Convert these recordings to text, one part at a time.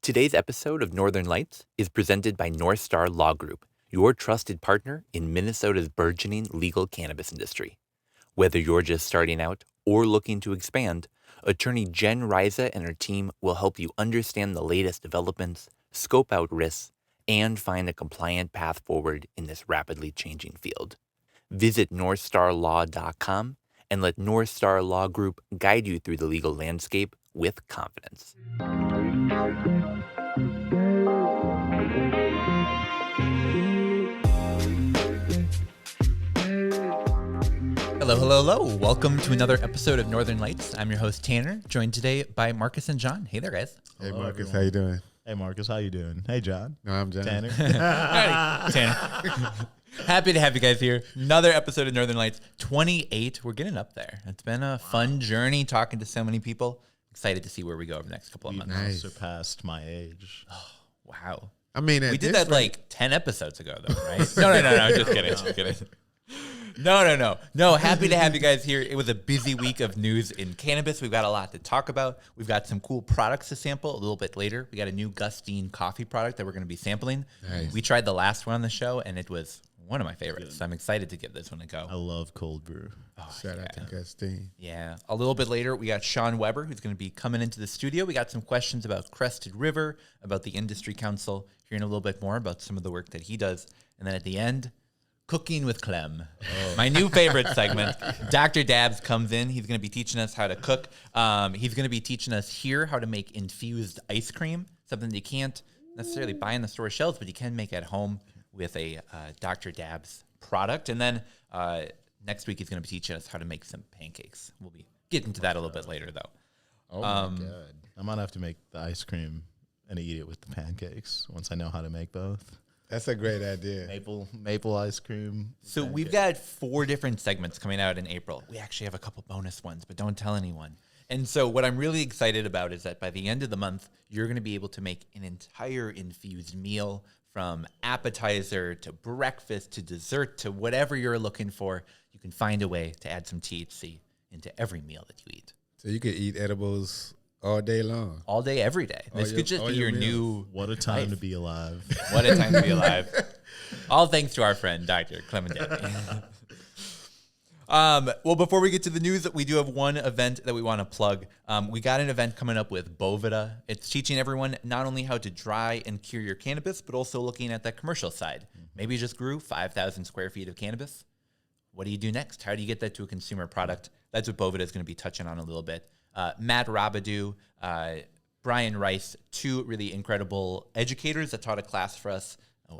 Today's episode of Northern Lights is presented by North Star Law Group, your trusted partner in Minnesota's burgeoning legal cannabis industry. Whether you're just starting out or looking to expand, attorney Jen Riza and her team will help you understand the latest developments, scope out risks, and find a compliant path forward in this rapidly changing field. Visit northstarlaw.com and let North Star Law Group guide you through the legal landscape with confidence. Hello. Welcome to another episode of Northern Lights. I'm your host, Tanner, joined today by Marcus and John. Hey there, guys. Hey, Hello, Marcus. everyone. How you doing? Hey, Marcus. How you doing? Hey, John. No, I'm John. Tanner. Tanner. Happy to have you guys here. Another episode of Northern Lights. 28. We're getting up there. It's been a fun journey talking to so many people. Excited to see where we go over the next couple of months. Nice. Surpassed my age. Wow. I mean, We did that like 10 episodes ago, though, right? No. Just kidding. No, happy to have you guys here. It was a busy week of news in cannabis. We've got a lot to talk about. We've got some cool products to sample a little bit later. We got a new Gustine coffee product that we're going to be sampling. Nice. We tried the last one on the show, and it was one of my favorites. So I'm excited to give this one a go. I love cold brew. Shout out to Gustine. Yeah. A little bit later, we got Shawn Weber, who's going to be coming into the studio. We got some questions about Crested River, about the Industry Council, hearing a little bit more about some of the work that he does. And then at the end, Cooking with Clem, my new favorite segment. Dr. Dabs comes in. He's going to be teaching us how to cook. He's going to be teaching us here how to make infused ice cream, something that you can't necessarily buy in the store shelves, but you can make at home with a Dr. Dabs product. And then next week, he's going to be teaching us how to make some pancakes. We'll be getting to that a little bit later, though. Oh, my God. I might have to make the ice cream and eat it with the pancakes once I know how to make both. That's a great idea. Maple ice cream. So we've got 4 different segments coming out in April. We actually have a couple bonus ones, but don't tell anyone. And so what I'm really excited about is that by the end of the month, you're going to be able to make an entire infused meal from appetizer to breakfast to dessert to whatever you're looking for. You can find a way to add some THC into every meal that you eat. So you could eat edibles all day long. All day, every day. This could just be your new What a time life. to be alive. What a time to be alive. All thanks to our friend, Dr. Clemente. Well, before we get to the news, we do have one event that we want to plug. We got an event coming up with Wayzata. It's teaching everyone not only how to dry and cure your cannabis, but also looking at that commercial side. Maybe you just grew 5,000 square feet of cannabis. What do you do next? How do you get that to a consumer product? That's what Wayzata is going to be touching on a little bit. Matt Robidoux, Brian Rice, 2 really incredible educators that taught a class for us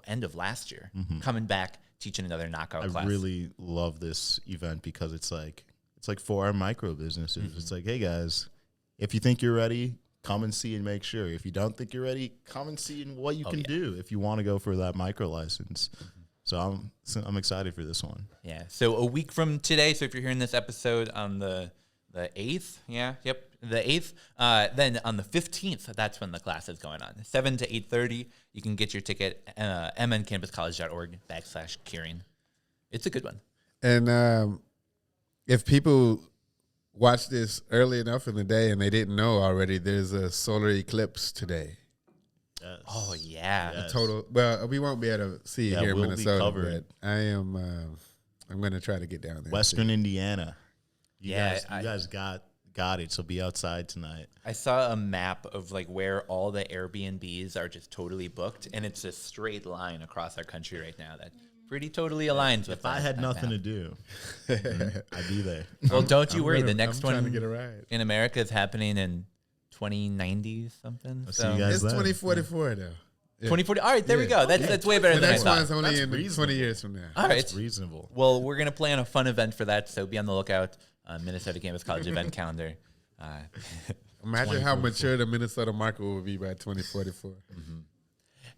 end of last year, coming back, teaching another knockout class. I really love this event because it's like for our micro businesses. It's like, hey guys, if you think you're ready, come and see and make sure. If you don't think you're ready, come and see what you can do if you want to go for that micro license. So I'm excited for this one. Yeah. So a week from today, so if you're hearing this episode on the 8th, the 8th, then on the 15th, that's when the class is going on. 7 to 8:30, you can get your ticket, mncannabiscollege.org/curing. It's a good one. And if people watch this early enough in the day and they didn't know already, there's a solar eclipse today. Yes. Oh, yeah. Yes. Total. Well, we won't be able to see it here in we'll be Minnesota, covered. but I'm going to try to get down there. Western Indiana. You Yeah, guys got it. So be outside tonight. I saw a map of like where all the Airbnbs are just totally booked, and it's a straight line across our country right now that pretty totally aligns with If I had nothing to do, I'd be there. Well, don't you worry. I'm The next trying one to get a ride. in America is happening in 2090 something. I'll see you guys It's then. 2044 though. Yeah. 2040. All right, there we Yeah. go. That's way better The than I next thought. one's only That's in reasonable. 20 years from now. All right. It's reasonable. Well, we're gonna plan a fun event for that, so be on the lookout on Minnesota Cannabis College event calendar. Imagine how mature the Minnesota market will be by 2044.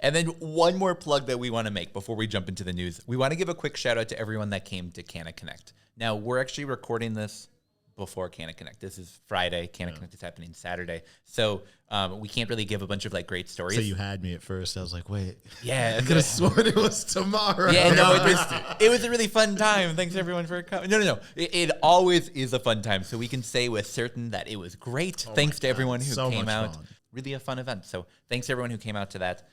And then one more plug that we want to make before we jump into the news. We want to give a quick shout out to everyone that came to Canna Connect. Now, we're actually recording this before Canna Connect. This is Friday. Canna Connect is happening Saturday. So we can't really give a bunch of like great stories. So you had me at first. I was like, wait. Yeah. I could have sworn it was tomorrow. Yeah, no, it was a really fun time. Thanks everyone for coming. No. It always is a fun time. So we can say with certain that it was great. Thanks to everyone who So came much out. fun. really a fun event. So thanks to everyone who came out to that.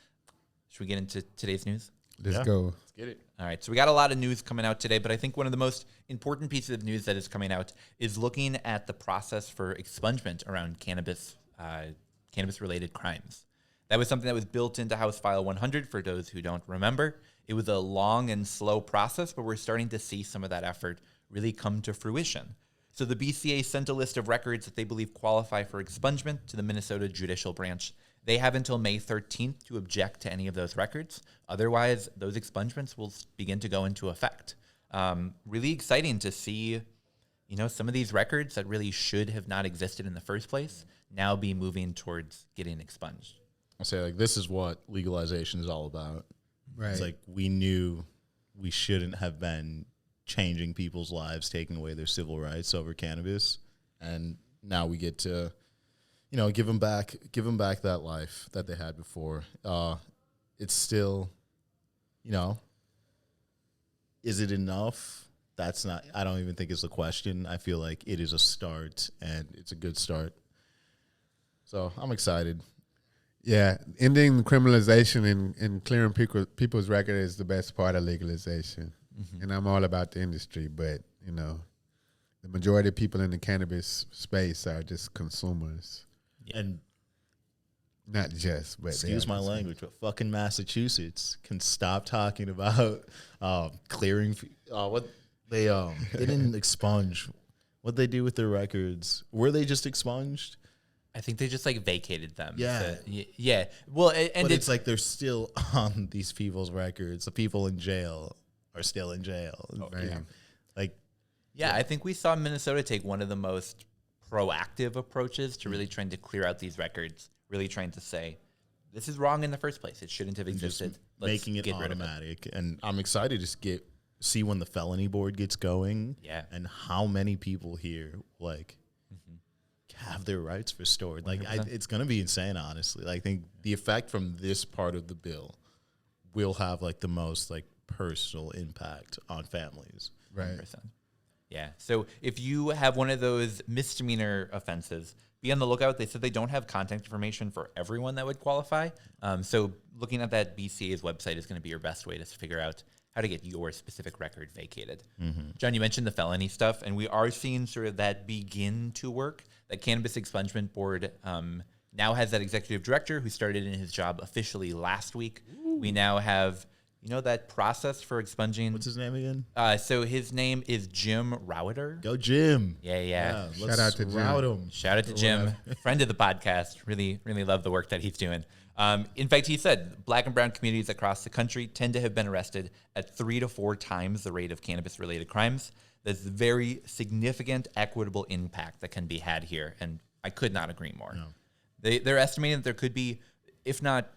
Should we get into today's news? Let's go. Let's get it. All right, so we got a lot of news coming out today, but I think one of the most important pieces of news that is coming out is looking at the process for expungement around cannabis-related crimes. That was something that was built into House File 100, for those who don't remember. It was a long and slow process, but we're starting to see some of that effort really come to fruition. So the BCA sent a list of records that they believe qualify for expungement to the Minnesota Judicial Branch. They have until May 13th to object to any of those records. Otherwise, those expungements will begin to go into effect. Really exciting to see, some of these records that really should have not existed in the first place now be moving towards getting expunged. I'll say, this is what legalization is all about. Right. It's we knew we shouldn't have been changing people's lives, taking away their civil rights over cannabis, and now we get to give them back that life that they had before. It's still, is it enough? That's not, I don't even think it's a question. I feel like it is a start, and it's a good start. So I'm excited. Yeah, ending criminalization and clearing people's record is the best part of legalization. Mm-hmm. And I'm all about the industry, but, the majority of people in the cannabis space are just consumers. And not just, but excuse my language, but fucking Massachusetts can stop talking about clearing. What they didn't expunge. What they do with their records? Were they just expunged? I think they just vacated them. Yeah, yeah. Well, and but it's they're still on these people's records. The people in jail are still in jail. Oh, yeah. Yeah, I think we saw Minnesota take one of the most proactive approaches to really trying to clear out these records, really trying to say, this is wrong in the first place. It shouldn't have existed. Let's making it automatic. And I'm excited to see when the felony board gets going. Yeah. And how many people here have their rights restored. It's going to be insane, honestly. I think the effect from this part of the bill will have the most personal impact on families. Right. 100%. Yeah. So if you have one of those misdemeanor offenses, be on the lookout. They said they don't have contact information for everyone that would qualify. So looking at that BCA's website is going to be your best way to figure out how to get your specific record vacated. Mm-hmm. John, you mentioned the felony stuff, and we are seeing sort of that begin to work. That Cannabis Expungement Board now has that executive director who started in his job officially last week. Ooh. We now have, that process for expunging. What's his name again? So his name is Jim Router. Go Jim. Yeah. Shout out to Jim. Shout out to Jim, friend of the podcast. Really, really love the work that he's doing. In fact, he said Black and brown communities across the country tend to have been arrested at 3 to 4 times the rate of cannabis-related crimes. There's very significant equitable impact that can be had here, and I could not agree more. No. They're estimating that there could be, if not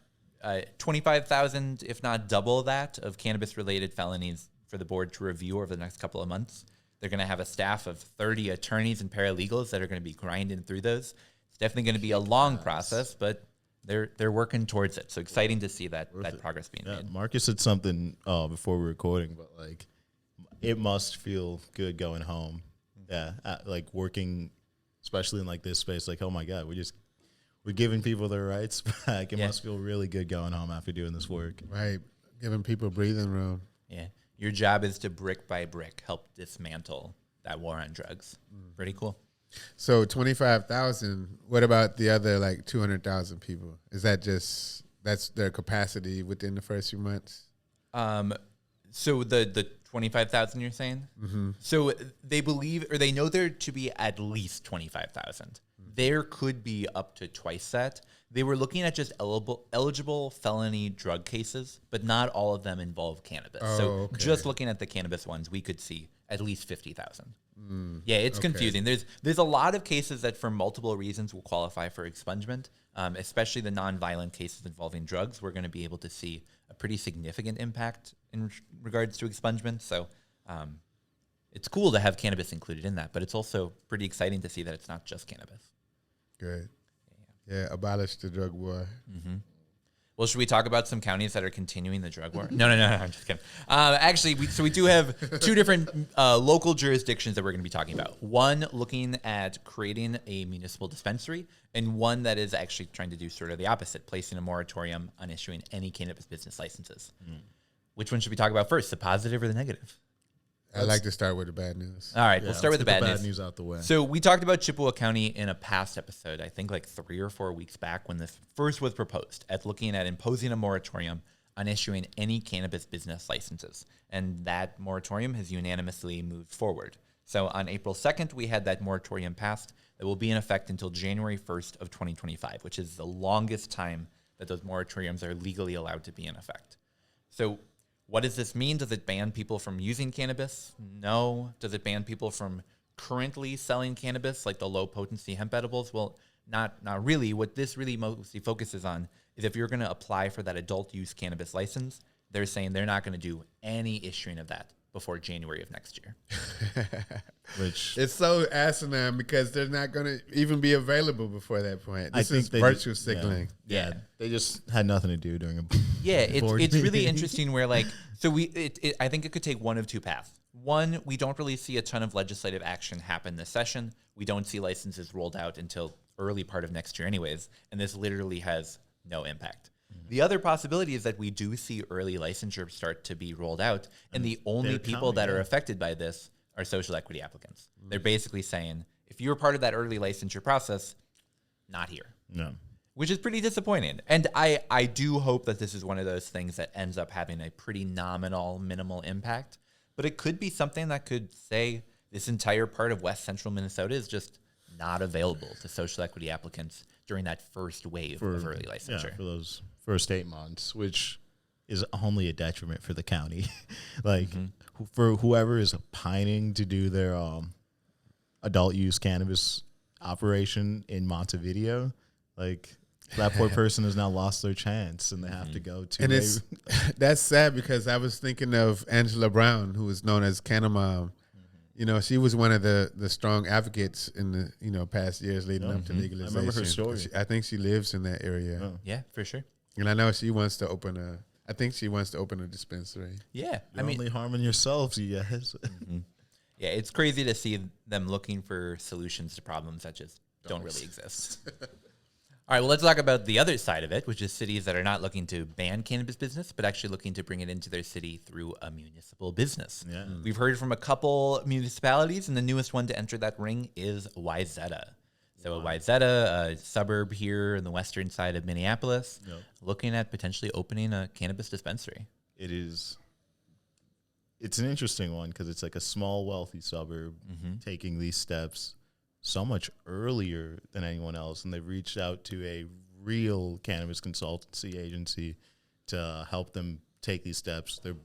25,000, if not double that, of cannabis-related felonies for the board to review over the next couple of months. They're going to have a staff of 30 attorneys and paralegals that are going to be grinding through those. It's definitely going to be a long process, but they're working towards it. So exciting to see that progress being made. Marcus said something before we were recording, but it must feel good going home. Yeah, working, especially in this space. Oh my God, we're giving people their rights back. It must feel really good going home after doing this work. Right, giving people breathing room. Yeah, your job is to brick by brick help dismantle that war on drugs. Pretty cool. So 25,000. What about the other 200,000 people? Is that that's their capacity within the first few months? So the 25,000 you're saying? Mm-hmm. So they believe, or they know there to be at least 25,000. Mm-hmm. There could be up to twice that. They were looking at just eligible felony drug cases, but not all of them involve cannabis. Just looking at the cannabis ones, we could see at least 50,000. Yeah, it's confusing. There's a lot of cases that for multiple reasons will qualify for expungement, especially the non-violent cases involving drugs. We're going to be able to see a pretty significant impact in regards to expungement. So it's cool to have cannabis included in that, but it's also pretty exciting to see that it's not just cannabis. Good. Yeah, abolish the drug war. Mm-hmm. Well, should we talk about some counties that are continuing the drug war? No, I'm just kidding. Actually, we do have two different local jurisdictions that we're going to be talking about. One looking at creating a municipal dispensary, and one that is actually trying to do sort of the opposite, placing a moratorium on issuing any cannabis business licenses. Which one should we talk about first, the positive or the negative? I'd like to start with the bad news. All right, we'll start with the bad news out the way. So we talked about Chippewa County in a past episode, I think like 3 or 4 weeks back when this first was proposed, at looking at imposing a moratorium on issuing any cannabis business licenses. And that moratorium has unanimously moved forward. So on April 2nd, we had that moratorium passed that will be in effect until January 1st of 2025, which is the longest time that those moratoriums are legally allowed to be in effect. So what does this mean? Does it ban people from using cannabis? No. Does it ban people from currently selling cannabis, like the low-potency hemp edibles? Well, not really. What this really mostly focuses on is if you're going to apply for that adult-use cannabis license, they're saying they're not going to do any issuing of that before January of next year. Which It's so asinine because they're not going to even be available before that point. This is virtue signaling. Yeah, they just had nothing to do during a Yeah, board it's really meeting. interesting where like, so I think it could take one of two paths. One, we don't really see a ton of legislative action happen this session. We don't see licenses rolled out until early part of next year anyways, and this literally has no impact. The other possibility is that we do see early licensure start to be rolled out, and the only people that are affected by this are social equity applicants. They're basically saying, if you're part of that early licensure process, not here. No. Which is pretty disappointing. And I do hope that this is one of those things that ends up having a pretty minimal impact. But it could be something that could say this entire part of West Central Minnesota is just not available to social equity applicants during that first wave of early licensure. Yeah, for those first 8 months, which is only a detriment for the county. Like, for whoever is pining to do their adult use cannabis operation in Montevideo, like, that poor person has now lost their chance, and they have to go to. And that's sad because I was thinking of Angela Brown, who was known as Canamom. You know, she was one of the strong advocates in the past years leading up to legalization. I remember her story. I think she lives in that area. Oh. Yeah, for sure. And I know she wants to open a dispensary. Yeah. You're only harming yourselves, you guys. Yeah, it's crazy to see them looking for solutions to problems that just don't really exist. All right, well, let's talk about the other side of it, which is cities that are not looking to ban cannabis business, but actually looking to bring it into their city through a municipal business. Yeah. We've heard from a couple municipalities, and the newest one to enter that ring is Wayzata. So Wayzata, a suburb here in the western side of Minneapolis, looking at potentially opening a cannabis dispensary. It's an interesting one because it's like a small, wealthy suburb taking these steps so much earlier than anyone else, and they've reached out to a real cannabis consultancy agency to help them take these steps. Their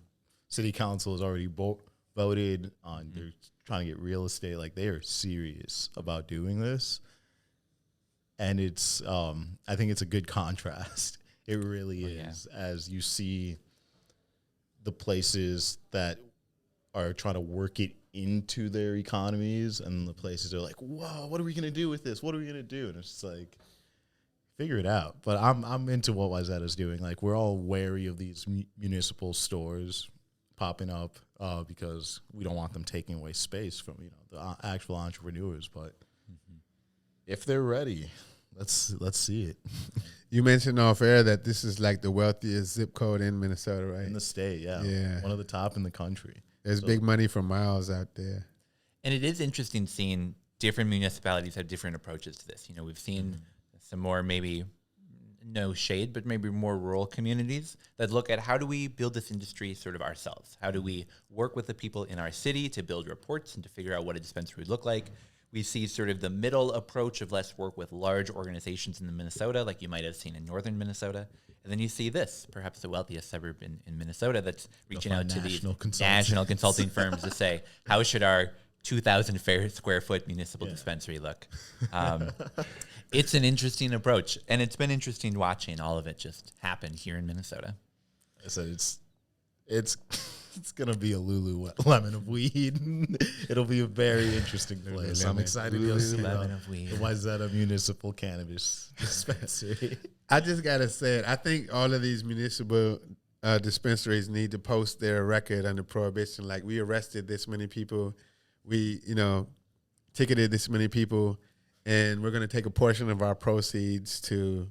city council has already voted on, they're trying to get real estate. Like, they are serious about doing this. And it's, I think it's a good contrast. It really is, as you see the places that are trying to work it into their economies, and the places are like, whoa, what are we going to do with this? What are we going to do? And it's just like, figure it out. But I'm into what Wayzata's doing. Like, we're all wary of these municipal stores popping up because we don't want them taking away space from, the actual entrepreneurs. But if they're ready, let's see it. You mentioned off air that this is like the wealthiest zip code in Minnesota, right? In the state, yeah. One of the top in the country. There's big money for miles out there. And it is interesting seeing different municipalities have different approaches to this. We've seen some more, maybe no shade, but maybe more rural communities that look at how do we build this industry sort of ourselves? How do we work with the people in our city to build reports and to figure out what a dispensary would look like? We see sort of the middle approach of let's work with large organizations in Minnesota, like you might have seen in northern Minnesota. And then you see this, perhaps the wealthiest suburb in Minnesota, that's reaching out to these national consulting firms to say, how should our 2,000 square foot municipal dispensary look? It's an interesting approach, and it's been interesting watching all of it just happen here in Minnesota. I said it's It's gonna be a Lululemon of weed. It'll be a very interesting place. I'm excited to go see Lululemon of weed. the Wayzata Municipal Cannabis Dispensary. I just gotta say it. I think all of these municipal dispensaries need to post their record under prohibition. Like, we arrested this many people, we ticketed this many people, and we're gonna take a portion of our proceeds to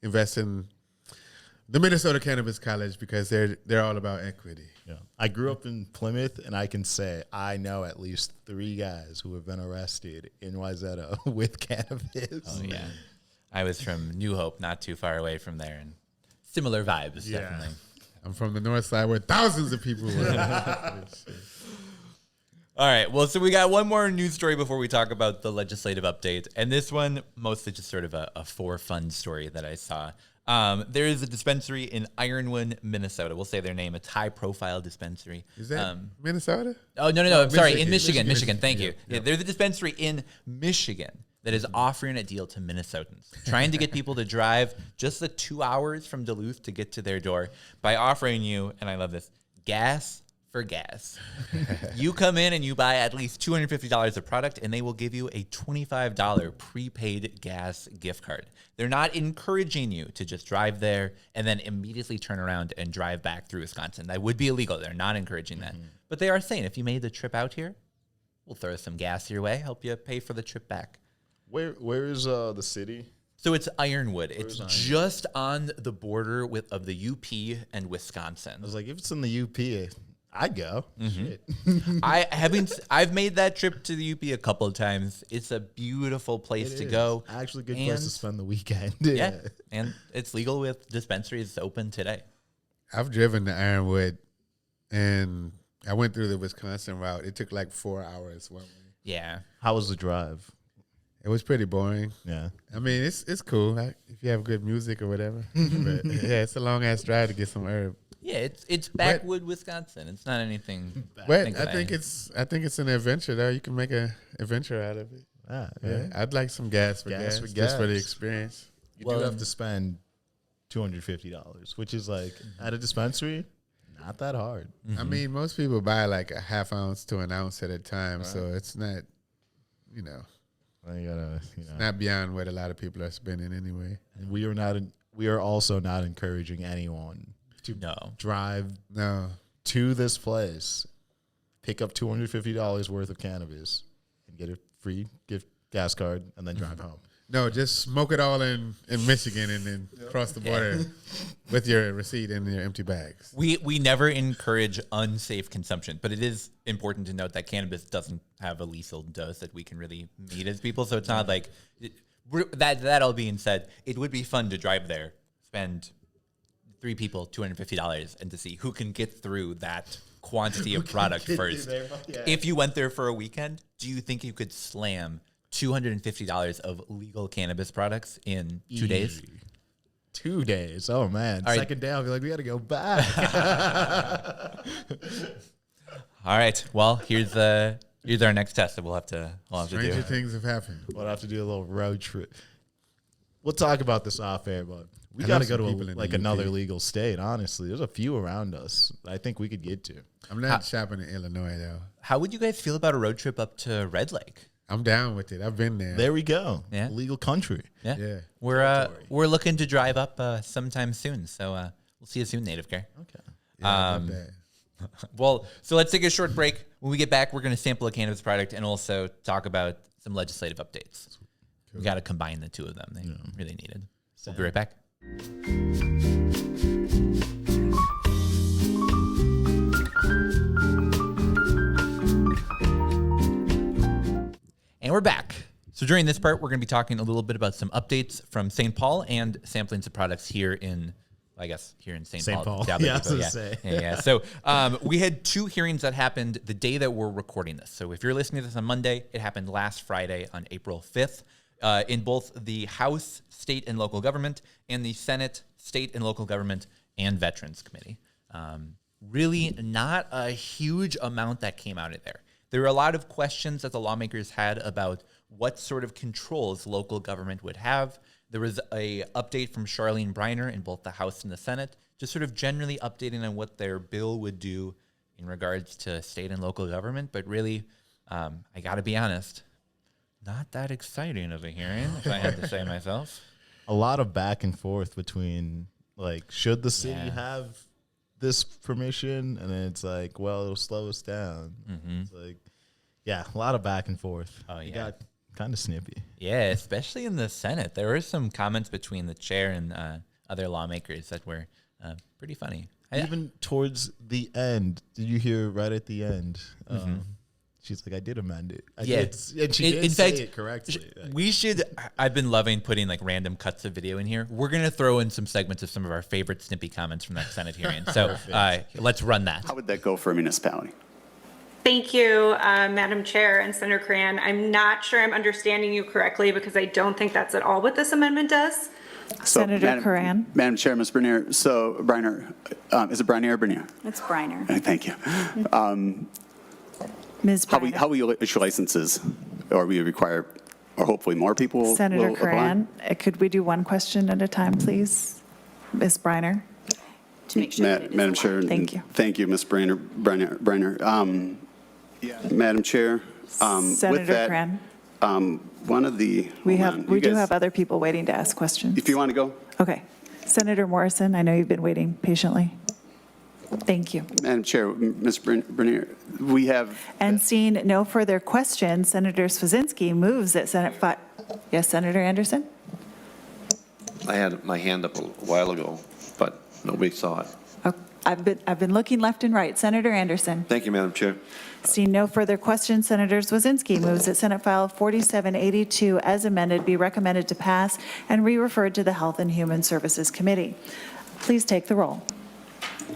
invest in the Minnesota Cannabis College because they're all about equity. Yeah. I grew up in Plymouth, and I can say I know at least 3 guys who have been arrested in Wayzata with cannabis. Oh, yeah. I was from New Hope, not too far away from there, and similar vibes, definitely. I'm from the north side where thousands of people were. All right. Well, so we got one more news story before we talk about the legislative update. And this one, mostly just sort of a for fun story that I saw. There is a dispensary in Ironwood, Minnesota. We'll say their name. It's high-profile dispensary. Is that Minnesota? Oh, no. I'm sorry. In Michigan. Michigan. Thank you. Yeah. There's a dispensary in Michigan that is offering a deal to Minnesotans, trying to get people to drive just the 2 hours from Duluth to get to their door by offering you, and I love this, gas for gas. You come in and you buy at least $250 of product, and they will give you a $25 prepaid gas gift card. They're not encouraging you to just drive there and then immediately turn around and drive back through Wisconsin. That would be illegal. They're not encouraging that. But they are saying if you made the trip out here, we'll throw some gas your way, help you pay for the trip back. Where is the city? So it's Ironwood. It's Ironwood? just on the border of the UP and Wisconsin. I was like, if it's in the UP, I'd go. Shit. I've made that trip to the UP a couple of times. It's a beautiful place to go. Actually, a good place to spend the weekend. Yeah, and it's legal with dispensaries open today. I've driven to Ironwood, and I went through the Wisconsin route. It took like 4 hours one way. Yeah. How was the drive? It was pretty boring. Yeah. I mean, it's cool if you have good music or whatever. But yeah, it's a long ass drive to get some herb. Yeah, it's backwood Wisconsin. It's not anything. But I think it's an adventure though. You can make an adventure out of it. Yeah. I'd like some gas for gas, just for the experience. You do have to spend $250, which is like at a dispensary, not that hard. I mean, most people buy like a half ounce to an ounce at a time, so it's not, Well, you gotta, not beyond what a lot of people are spending anyway. And we are also not encouraging anyone to drive to this place, pick up $250 worth of cannabis, and get a free gift gas card, and then drive home. No, just smoke it all in Michigan and then cross the border with your receipt and your empty bags. We never encourage unsafe consumption, but it is important to note that cannabis doesn't have a lethal dose that we can really meet as people. So it's not like that all being said, it would be fun to drive there, spend 3 people $250, and to see who can get through that quantity of product first. If you went there for a weekend, do you think you could slam $250 of legal cannabis products in 2 days? 2 days. Oh man. All right. Second day I'll be like, we gotta go back. All right. Well, here's our next test that we'll have to Stranger do. things have happened. We'll have to do a little road trip. We'll talk about this off air, but we I got know to go some to people in the another UK. legal state. Honestly, there's a few around us I think we could get to. I'm not shopping in Illinois though. How would you guys feel about a road trip up to Red Lake? I'm down with it. I've been there. There we go. Yeah. Legal country. Yeah. We're looking to drive up sometime soon, so we'll see you soon, Native Care. Okay. Yeah, not bad. Well, so let's take a short break. When we get back, we're going to sample a cannabis product and also talk about some legislative updates. We got to combine the two of them. They really needed. We'll be right back. And we're back. So during this part, we're going to be talking a little bit about some updates from St. Paul and sampling some products here in St. Paul. Yeah, I was gonna say. Yeah. So we had 2 hearings that happened the day that we're recording this. So if you're listening to this on Monday, it happened last Friday on April 5th in both the House, State and Local Government and the Senate, State and Local Government and Veterans Committee. Really not a huge amount that came out of there. There were a lot of questions that the lawmakers had about what sort of controls local government would have. There was a update from Charlene Briner in both the House and the Senate, just sort of generally updating on what their bill would do in regards to state and local government, but really, I got to be honest, not that exciting of a hearing, if I had to say myself. A lot of back and forth between, like, should the city have this permission? And then it's like, well, it'll slow us down. It's like, yeah, a lot of back and forth. Oh, It yeah. got kind of snippy. Yeah, especially in the Senate. There were some comments between the chair and other lawmakers that were pretty funny. Even towards the end, did you hear right at the end? She's like, I did amend it. And she did say it correctly. We should. I've been loving putting like random cuts of video in here. We're gonna throw in some segments of some of our favorite snippy comments from that Senate hearing. So let's run that. How would that go for a municipality? Thank you, Madam Chair and Senator Cran. I'm not sure I'm understanding you correctly because I don't think that's at all what this amendment does. Senator Curran. Madam Chair, Ms. Bernier, so Briner, is it Briner or Bernier? It's Briner. Thank you. Ms. How Briner. will you issue licenses? Or we require, or hopefully more people Senator will apply? Curran, could we do one question at a time, please? Ms. Briner. To make sure that it is Madam Chair. allowed. Thank you. Thank you, Ms. Briner. Madam Chair, with Senator that, Curran. one of the. We hold on, do you guys- have other people waiting to ask questions. If you want to go. Okay. Senator Morrison, I know you've been waiting patiently. Thank you. Madam Chair, Ms. Bernier, we have. And seeing no further questions, Senator Swazinski moves that Yes, Senator Anderson? I had my hand up a while ago, but nobody saw it. Oh, I've been looking left and right. Senator Anderson? Thank you, Madam Chair. Seeing no further questions, Senator Swazinski moves that Senate File 4782 as amended be recommended to pass and re-referred to the Health and Human Services Committee. Please take the roll.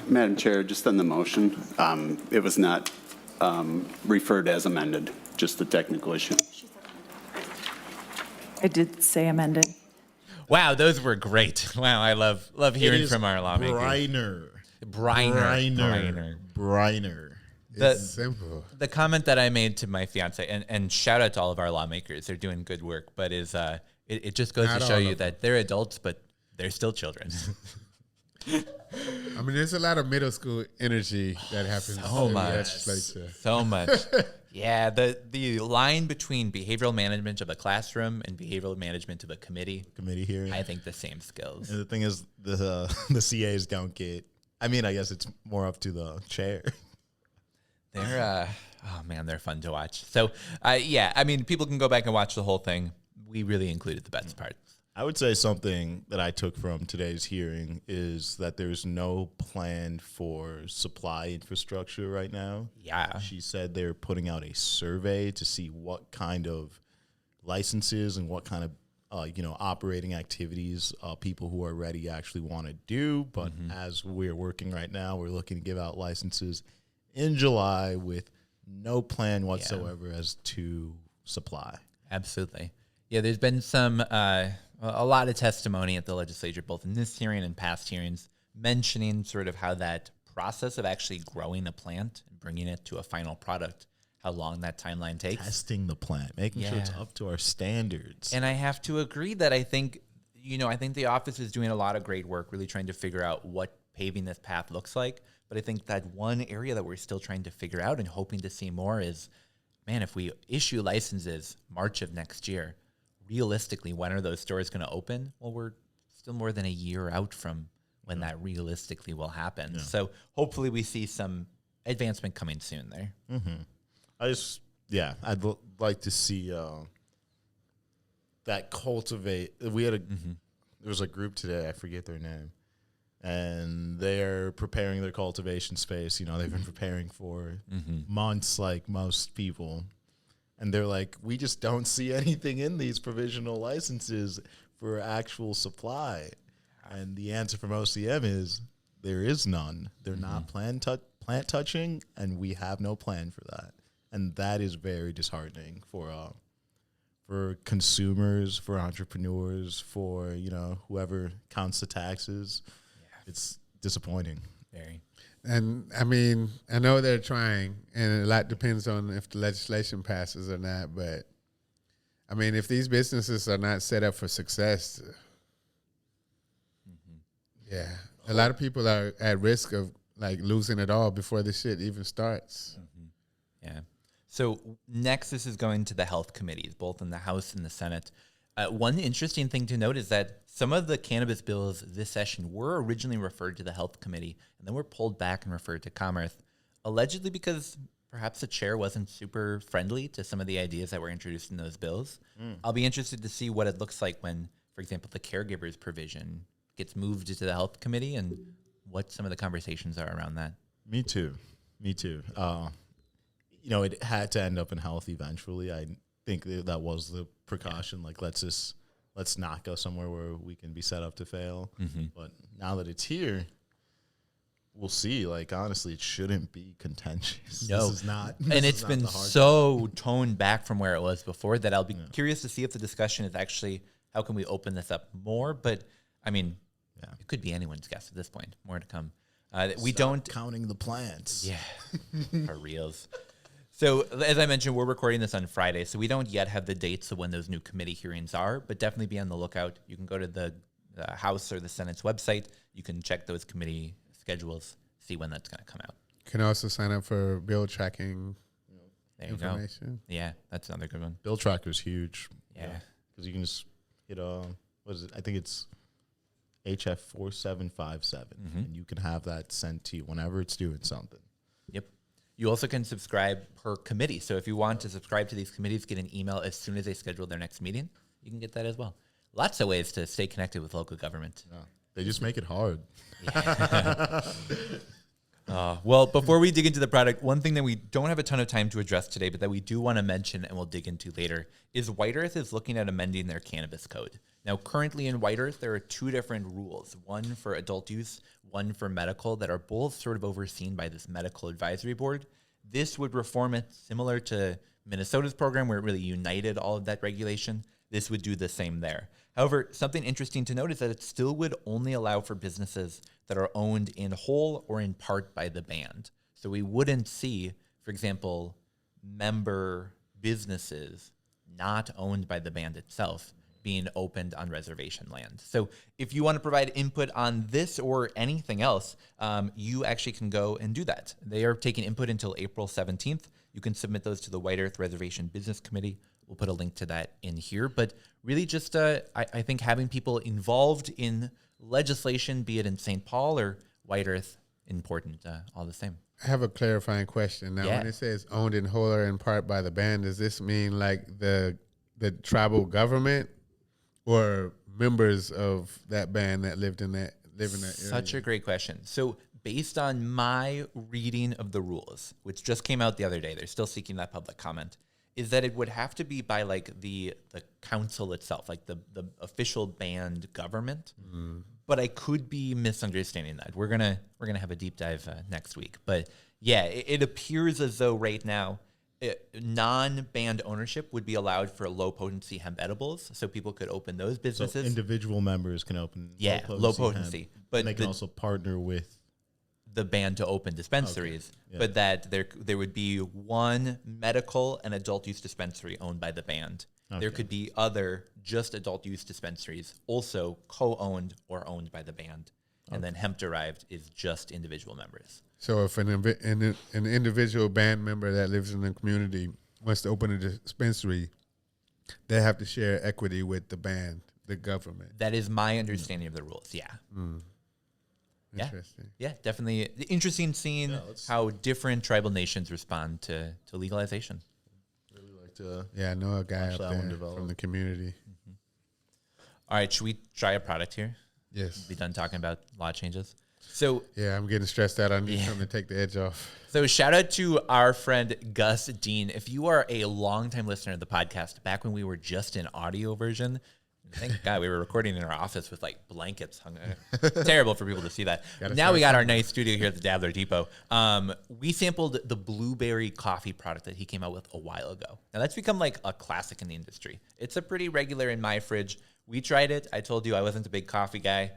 Madam Chair, just on the motion, it was not referred as amended, just a technical issue. I did say amended. Wow, those were great. Wow, I love hearing from our lawmakers. Briner. It's simple. The comment that I made to my fiance, and shout out to all of our lawmakers, they're doing good work, but it just goes Not to show all you of that they're adults, but they're still children. I mean, there's a lot of middle school energy that happens So in the much. legislature. So much. Yeah, the line between behavioral management of a classroom and behavioral management of a committee hearing. I think the same skills. And the thing is, the CAs don't get. I mean, I guess it's more up to the chair. They're oh man, they're fun to watch. So yeah, I mean, people can go back and watch the whole thing. We really included the best parts. I would say something that I took from today's hearing is that there's no plan for supply infrastructure right now. Yeah. She said they're putting out a survey to see what kind of licenses and what kind of operating activities people who are ready actually want to do. But as we're working right now, we're looking to give out licenses in July with no plan whatsoever as to supply. Absolutely. Yeah, there's been a lot of testimony at the legislature, both in this hearing and past hearings, mentioning sort of how that process of actually growing a plant and bringing it to a final product, how long that timeline takes. Testing the plant, making sure it's up to our standards. And I have to agree that I think the office is doing a lot of great work, really trying to figure out what paving this path looks like. But I think that one area that we're still trying to figure out and hoping to see more is, man, if we issue licenses March of next year, realistically, when are those stores going to open? Well, we're still more than a year out from when that realistically will happen. Yeah. So hopefully we see some advancement coming soon there. Mm-hmm. I'd like to see that cultivate. We had there was a group today, I forget their name, and they're preparing their cultivation space. They've been preparing for months, like most people. And they're like, we just don't see anything in these provisional licenses for actual supply. And the answer from OCM is there is none. They're not plant touching, and we have no plan for that. And that is very disheartening for consumers, for entrepreneurs, for whoever counts the taxes. Yeah. It's disappointing. Very. And I mean, I know they're trying, and a lot depends on if the legislation passes or not. But I mean, if these businesses are not set up for success, a lot of people are at risk of like losing it all before the shit even starts. Yeah. So next, this is going to the health committees, both in the House and the Senate. One interesting thing to note is that some of the cannabis bills this session were originally referred to the health committee and then were pulled back and referred to Commerce, allegedly because perhaps the chair wasn't super friendly to some of the ideas that were introduced in those bills. I'll be interested to see what it looks like when, for example, the caregivers provision gets moved to the health committee and what some of the conversations are around that. Me too. It had to end up in health eventually. I think that was the precaution. Like, let's not go somewhere where we can be set up to fail. But now that it's here, we'll see. Like, honestly, it shouldn't be contentious. No. This is not. And it's been so toned back from where it was before that I'll be curious to see if the discussion is actually, how can we open this up more? But, I mean, it could be anyone's guess at this point. More to come. We don't counting the plants. Yeah, for reals. So, as I mentioned, we're recording this on Friday, so we don't yet have the dates of when those new committee hearings are, but definitely be on the lookout. You can go to the House or the Senate's website. You can check those committee schedules, see when that's going to come out. You can also sign up for bill tracking There you information. go. Yeah, that's another good one. Bill tracker's huge. Yeah. Because you can just hit what is it? I think it's HF 4757, and you can have that sent to you whenever it's doing something. Yep. You also can subscribe per committee. So if you want to subscribe to these committees, get an email as soon as they schedule their next meeting, you can get that as well. Lots of ways to stay connected with local government. Yeah. They just make it hard. Well, before we dig into the product, one thing that we don't have a ton of time to address today, but that we do want to mention and we'll dig into later, is White Earth is looking at amending their cannabis code. Now, currently in White Earth, there are two different rules, one for adult use, one for medical, that are both sort of overseen by this medical advisory board. This would reform it similar to Minnesota's program, where it really united all of that regulation. This would do the same there. However, something interesting to note is that it still would only allow for businesses that are owned in whole or in part by the band. So we wouldn't see, for example, member businesses not owned by the band itself being opened on reservation land. So if you want to provide input on this or anything else, you actually can go and do that. They are taking input until April 17th. You can submit those to the White Earth Reservation Business Committee. We'll put a link to that in here. But really just, I think having people involved in legislation, be it in St. Paul or White Earth, important, all the same. I have a clarifying question. Now, when it says owned in whole or in part by the band, does this mean like the tribal government or members of that band that live in that area? Such a great question. So based on my reading of the rules, which just came out the other day, they're still seeking that public comment, is that it would have to be by like the council itself, like the official band government. But I could be misunderstanding that. We're gonna have a deep dive next week. But yeah, it appears as though right now non-band ownership would be allowed for low potency hemp edibles, so people could open those businesses. So individual members can open low potency, hemp, but and they can also partner with the band to open dispensaries, but that there would be one medical and adult use dispensary owned by the band. There could be other just adult use dispensaries also co-owned or owned by the band. And then hemp derived is just individual members. So if an individual band member that lives in the community wants to open a dispensary, they have to share equity with the band, the government. That is my understanding of the rules. Yeah. Interesting. Yeah, definitely interesting seeing how different tribal nations respond to legalization. really like to. Yeah, I know a guy Watch up that one there develop. from the community. All right, should we try a product here? Yes. Be done talking about law changes. So Yeah, I'm getting stressed out. I need something to take the edge off. So shout out to our friend Gus Dean. If you are a longtime listener of the podcast, back when we were just in audio version, thank God we were recording in our office with like blankets hung. Terrible for people to see that. Now we got our nice studio here at the Dabbler Depot. We sampled the blueberry coffee product that he came out with a while ago. Now that's become like a classic in the industry. It's a pretty regular in my fridge. We tried it. I told you I wasn't a big coffee guy.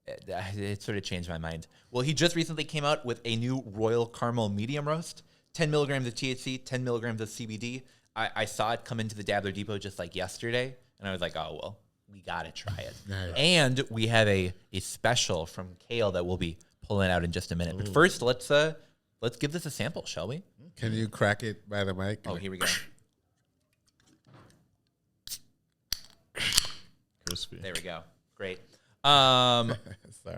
It sort of changed my mind. Well, he just recently came out with a new Royal Caramel Medium Roast, 10 milligrams of THC, 10 milligrams of CBD. I saw it come into the Dabbler Depot just like yesterday, and I was like, oh, well, we got to try it. Nice. And we have a special from Kale that we'll be pull it out in just a minute. But first, let's give this a sample, shall we? Can you crack it by the mic? Oh, here we go. Crispy. There we go. Great. Wow,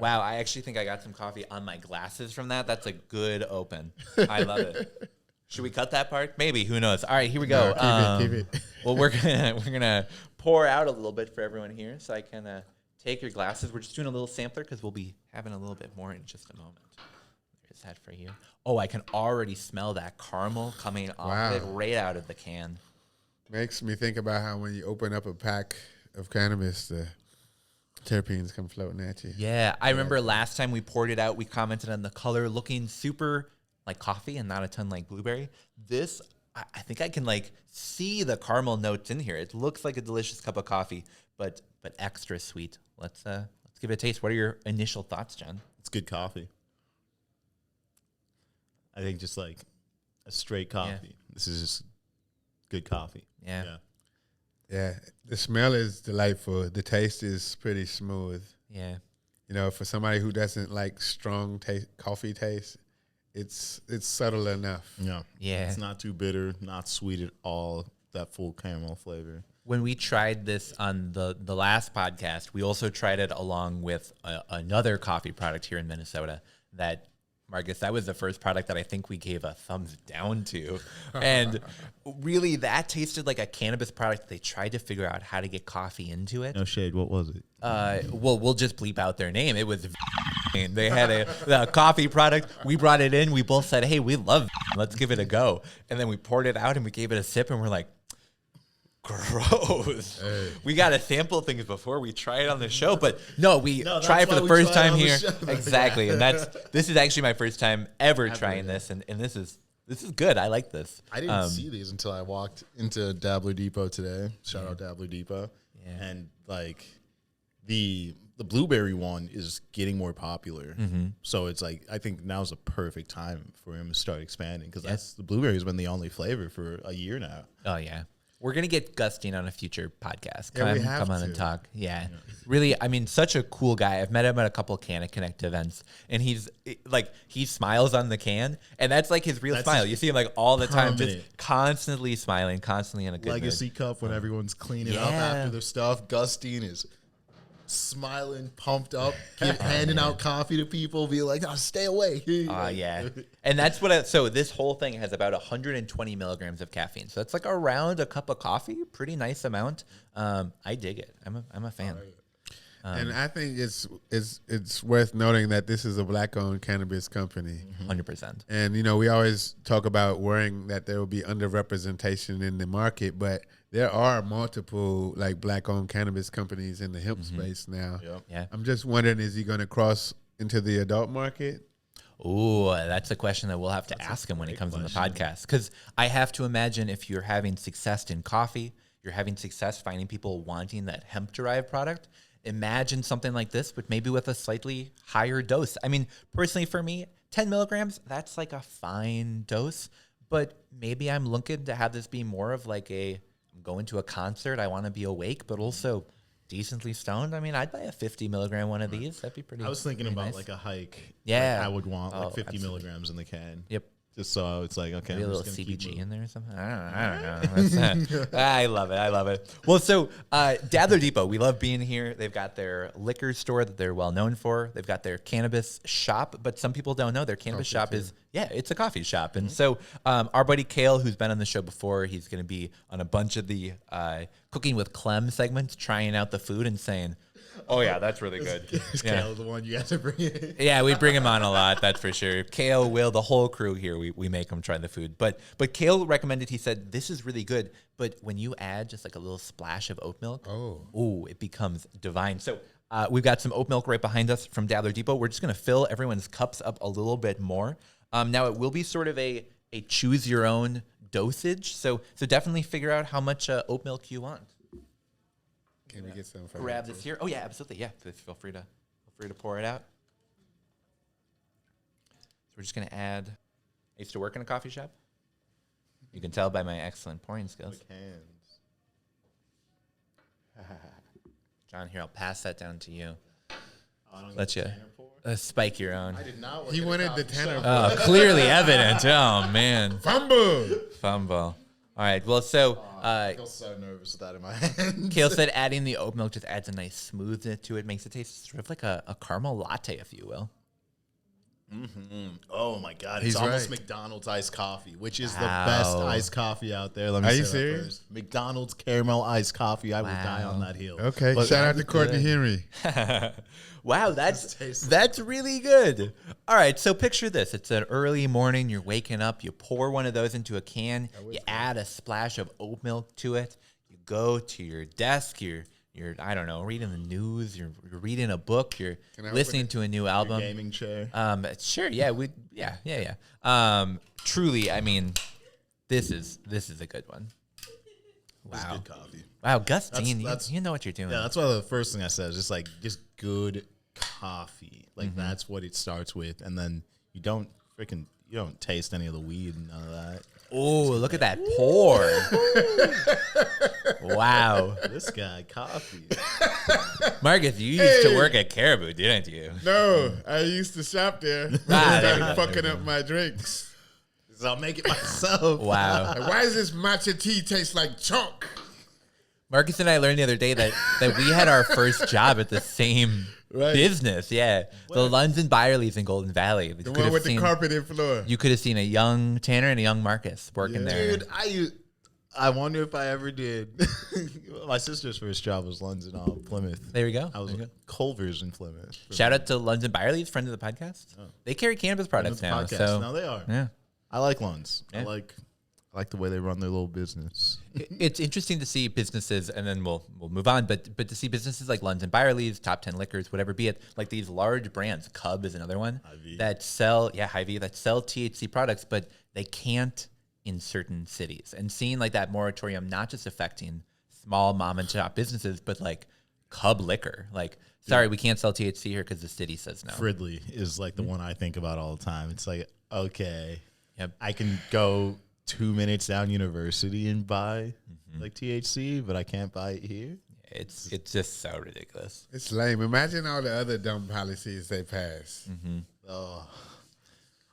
I actually think I got some coffee on my glasses from that. That's a good open. I love it. Should we cut that part? Maybe. Who knows? All right, here we go. Keep it. Well, we're gonna pour out a little bit for everyone here, so I can take your glasses. We're just doing a little sampler because we'll be having a little bit more in just a moment. There's that for you. Oh, I can already smell that caramel coming off it right out of the can. Makes me think about how when you open up a pack of cannabis, the terpenes come floating at you. Yeah, I remember last time we poured it out, we commented on the color looking super like coffee and not a ton like blueberry. This, I think I can like see the caramel notes in here. It looks like a delicious cup of coffee, but extra sweet. Let's give it a taste. What are your initial thoughts, John? It's good coffee. I think just like a straight coffee. Yeah. This is just good coffee. Yeah. Yeah, the smell is delightful. The taste is pretty smooth. Yeah. You know, for somebody who doesn't like strong coffee taste, it's subtle enough. Yeah. Yeah. It's not too bitter, not sweet at all. That full caramel flavor. When we tried this on the last podcast, we also tried it along with another coffee product here in Minnesota that, Marcus, that was the first product that I think we gave a thumbs down to. And really, that tasted like a cannabis product. They tried to figure out how to get coffee into it. No shade. What was it? Well, we'll just bleep out their name. It was they had a coffee product. We brought it in. We both said, hey, we love let's give it a go. And then we poured it out and we gave it a sip and we're like, gross. Hey. We got to sample things before we try it on the show, but no, try it for the first time here. Exactly. And this is actually my first time ever trying this. And this is good. I like this. I didn't see these until I walked into Dabbler Depot today. Shout out Dabbler Depot. Yeah. And like the blueberry one is getting more popular. Mm-hmm. So it's like, I think now's a perfect time for him to start expanding because the blueberry has been the only flavor for a year now. Oh yeah. We're going to get Gustin on a future podcast. Come on and talk. Yeah. Really, I mean, such a cool guy. I've met him at a couple of Canna Connect events, and he smiles on the can, and that's like his real smile. You see him like all the time, just constantly smiling, constantly in a good Legacy mood. Cup when everyone's cleaning up after their stuff. Gustin is smiling, pumped up, handing out coffee to people, be like, "Oh, stay away." Yeah. And that's what. So this whole thing has about 120 milligrams of caffeine. So that's like around a cup of coffee. Pretty nice amount. I dig it. I'm a fan. And I think it's worth noting that this is a black-owned cannabis company. 100%. And, you know, we always talk about worrying that there will be underrepresentation in the market, but there are multiple, like, black-owned cannabis companies in the hemp space now. Yep. Yeah. I'm just wondering, is he going to cross into the adult market? Oh, that's a question that we'll have to ask him when he comes on the podcast. Because I have to imagine if you're having success in coffee, you're having success finding people wanting that hemp-derived product, imagine something like this, but maybe with a slightly higher dose. I mean, personally for me, 10 milligrams, that's like a fine dose. But maybe I'm looking to have this be more of like I'm going to a concert, I want to be awake, but also decently stoned. I mean, I'd buy a 50 milligram one of these. That'd be pretty I was thinking about nice. like a hike. Yeah. Like I would want like 50 absolutely. milligrams in the can. Yep. Just so it's like, okay, Maybe I'm a little just gonna keep CBG moving. in there or something. I don't know. I love it. I love it. Well, so Dabbler Depot, we love being here. They've got their liquor store that they're well known for. They've got their cannabis shop, but some people don't know their cannabis shop is, it's a coffee shop. And so our buddy Kale, who's been on the show before, he's going to be on a bunch of the Cooking with Clem segments, trying out the food and saying, oh, yeah, that's really good. Is Kale the one you guys are bringing? Yeah, we bring him on a lot, that's for sure. Kale, Will, the whole crew here, we make them try the food. But Kale recommended, he said, this is really good, but when you add just like a little splash of oat milk, it becomes divine. So we've got some oat milk right behind us from Dabbler Depot. We're just going to fill everyone's cups up a little bit more. Now, it will be sort of a choose-your-own dosage, so definitely figure out how much oat milk you want. Can we get some? Grab this here. Oh yeah, absolutely. Yeah, feel free to pour it out. So we're just gonna add. I used to work in a coffee shop. You can tell by my excellent pouring skills. John, here I'll pass that down to you. Let you. Spike your own. I did not. He wanted the tenor. Clearly evident. Oh man. Fumble. All right. Well, so I feel so nervous with that in my hand. Kale said adding the oat milk just adds a nice smoothness to it, makes it taste sort of like a caramel latte, if you will. Oh my God! He's It's almost right. McDonald's iced coffee, which is the Wow. best iced coffee out there. Let me Are say you that serious? first. McDonald's caramel iced coffee. I will Wow. die on that hill. Okay, But shout out to Courtney Henry. Wow, that's really good. All right, so picture this. It's an early morning, you're waking up, you pour one of those into a can, you add a splash of oat milk to it, you go to your desk, you're I don't know, reading the news, you're reading a book, you're Can I open listening it? to a new Your album. gaming chair. Sure, yeah, truly, I mean, this is a good one. It's Wow. good coffee. Wow, Gus Dean, that's- you know what you're doing. Yeah, that's why the first thing I said is just good coffee. Like that's what it starts with, and then you don't taste any of the weed and none of that. Oh, look at that pour. Wow. This guy, coffee. Marcus, you used to work at Caribou, didn't you? No, I used to shop there. Ah, there I we started go. fucking up my drinks. So I'll make it myself. Wow. Like, why does this matcha tea taste like chalk? Marcus and I learned the other day that we had our first job at the same business. Yeah. The Lunds and Byerly's in Golden Valley. The one with the carpeted floor. You could have seen a young Tanner and a young Marcus working there. Dude, I wonder if I ever did. My sister's first job was London Plymouth. There we go. I was Culver's in Plymouth. Shout out to Lunds and Byerly's, friends of the podcast. They carry cannabis products now. Podcast. So No, they are. yeah. I like Lunds. Yeah. I like the way they run their little business. It's interesting to see businesses, and then we'll move on, but to see businesses like Lunds and Byerly's, Top 10 Liquors, whatever be it, like these large brands, Cub is another one, that sell THC products, but they can't in certain cities. And seeing like that moratorium not just affecting small mom and shop businesses, but like Cub Liquor, like, sorry, we can't sell THC here because the city says no. Fridley is like the one I think about all the time. It's like, okay, Yep. I can go 2 minutes down University and buy like THC, but I can't buy it here. It's just so ridiculous. It's lame. Imagine all the other dumb policies they pass. All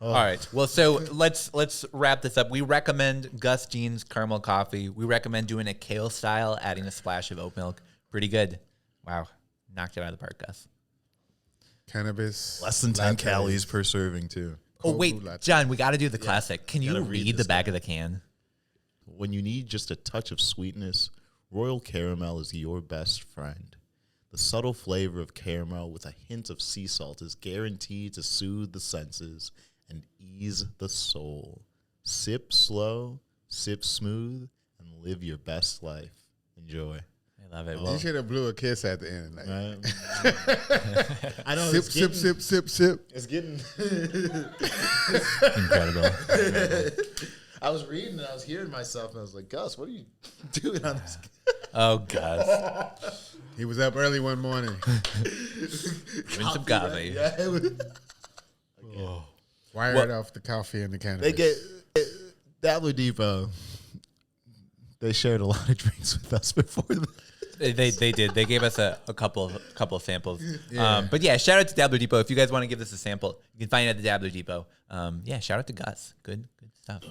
right. Well, so let's wrap this up. We recommend Gus Jean's caramel coffee. We recommend doing a kale style, adding a splash of oat milk. Pretty good. Wow. Knocked it out of the park, Gus. Cannabis. Less than 10 lattes. calories per serving too. Oh, Cold wait, brew latte. John, we got to do the classic. Can you gotta read read the this back of the can? When you need just a touch of sweetness, Royal Caramel is your best friend. The subtle flavor of caramel with a hint of sea salt is guaranteed to soothe the senses and ease the soul. Sip slow, sip smooth, and live your best life. Enjoy. I love it. You Well, should have blew a kiss at the end. Like, I know. sip. It's getting. incredible. I was reading and I was hearing myself and I was like, Gus, what are you doing on this? Oh, Gus. He was up early one morning. Having some coffee. Yeah, it was, Wired off the coffee and the cannabis. they get Dabler Depot. They shared a lot of drinks with us before. They did. They gave us a couple of samples. But yeah, shout out to Dabbler Depot. If you guys want to give this a sample, you can find it at the Dabbler Depot. Yeah, shout out to Gus. Good stuff.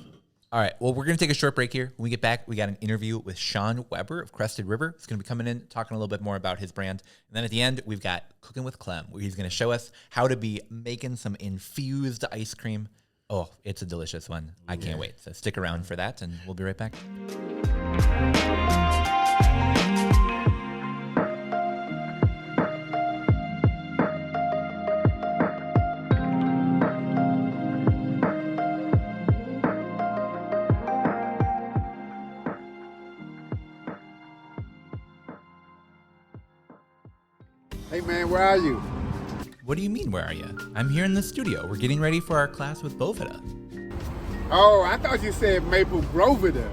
All right. Well, we're going to take a short break here. When we get back, we got an interview with Shawn Weber of Crested River. He's going to be coming in, talking a little bit more about his brand. And then at the end, we've got Cooking with Clem, where he's going to show us how to be making some infused ice cream. Oh, it's a delicious one. I can't wait. So stick around for that, and we'll be right back. Hey man, where are you? What do you mean, where are you? I'm here in the studio. We're getting ready for our class with Bovida. Oh, I thought you said Maple Grovida.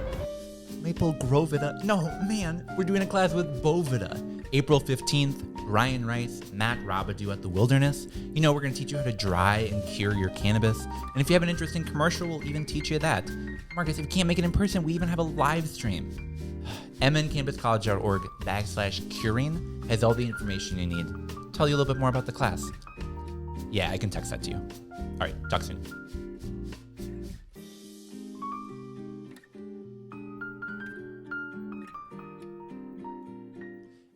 Maple Grovida. No, man, we're doing a class with Bovida. April 15th, Ryan Rice, Matt Robidoux at the Wilderness. You know, we're going to teach you how to dry and cure your cannabis. And if you have an interest in commercial, we'll even teach you that. Marcus, if you can't make it in person, we even have a live stream. mncannabiscollege.org/curing has all the information you need. Tell you a little bit more about the class. Yeah, I can text that to you. All right, talk soon.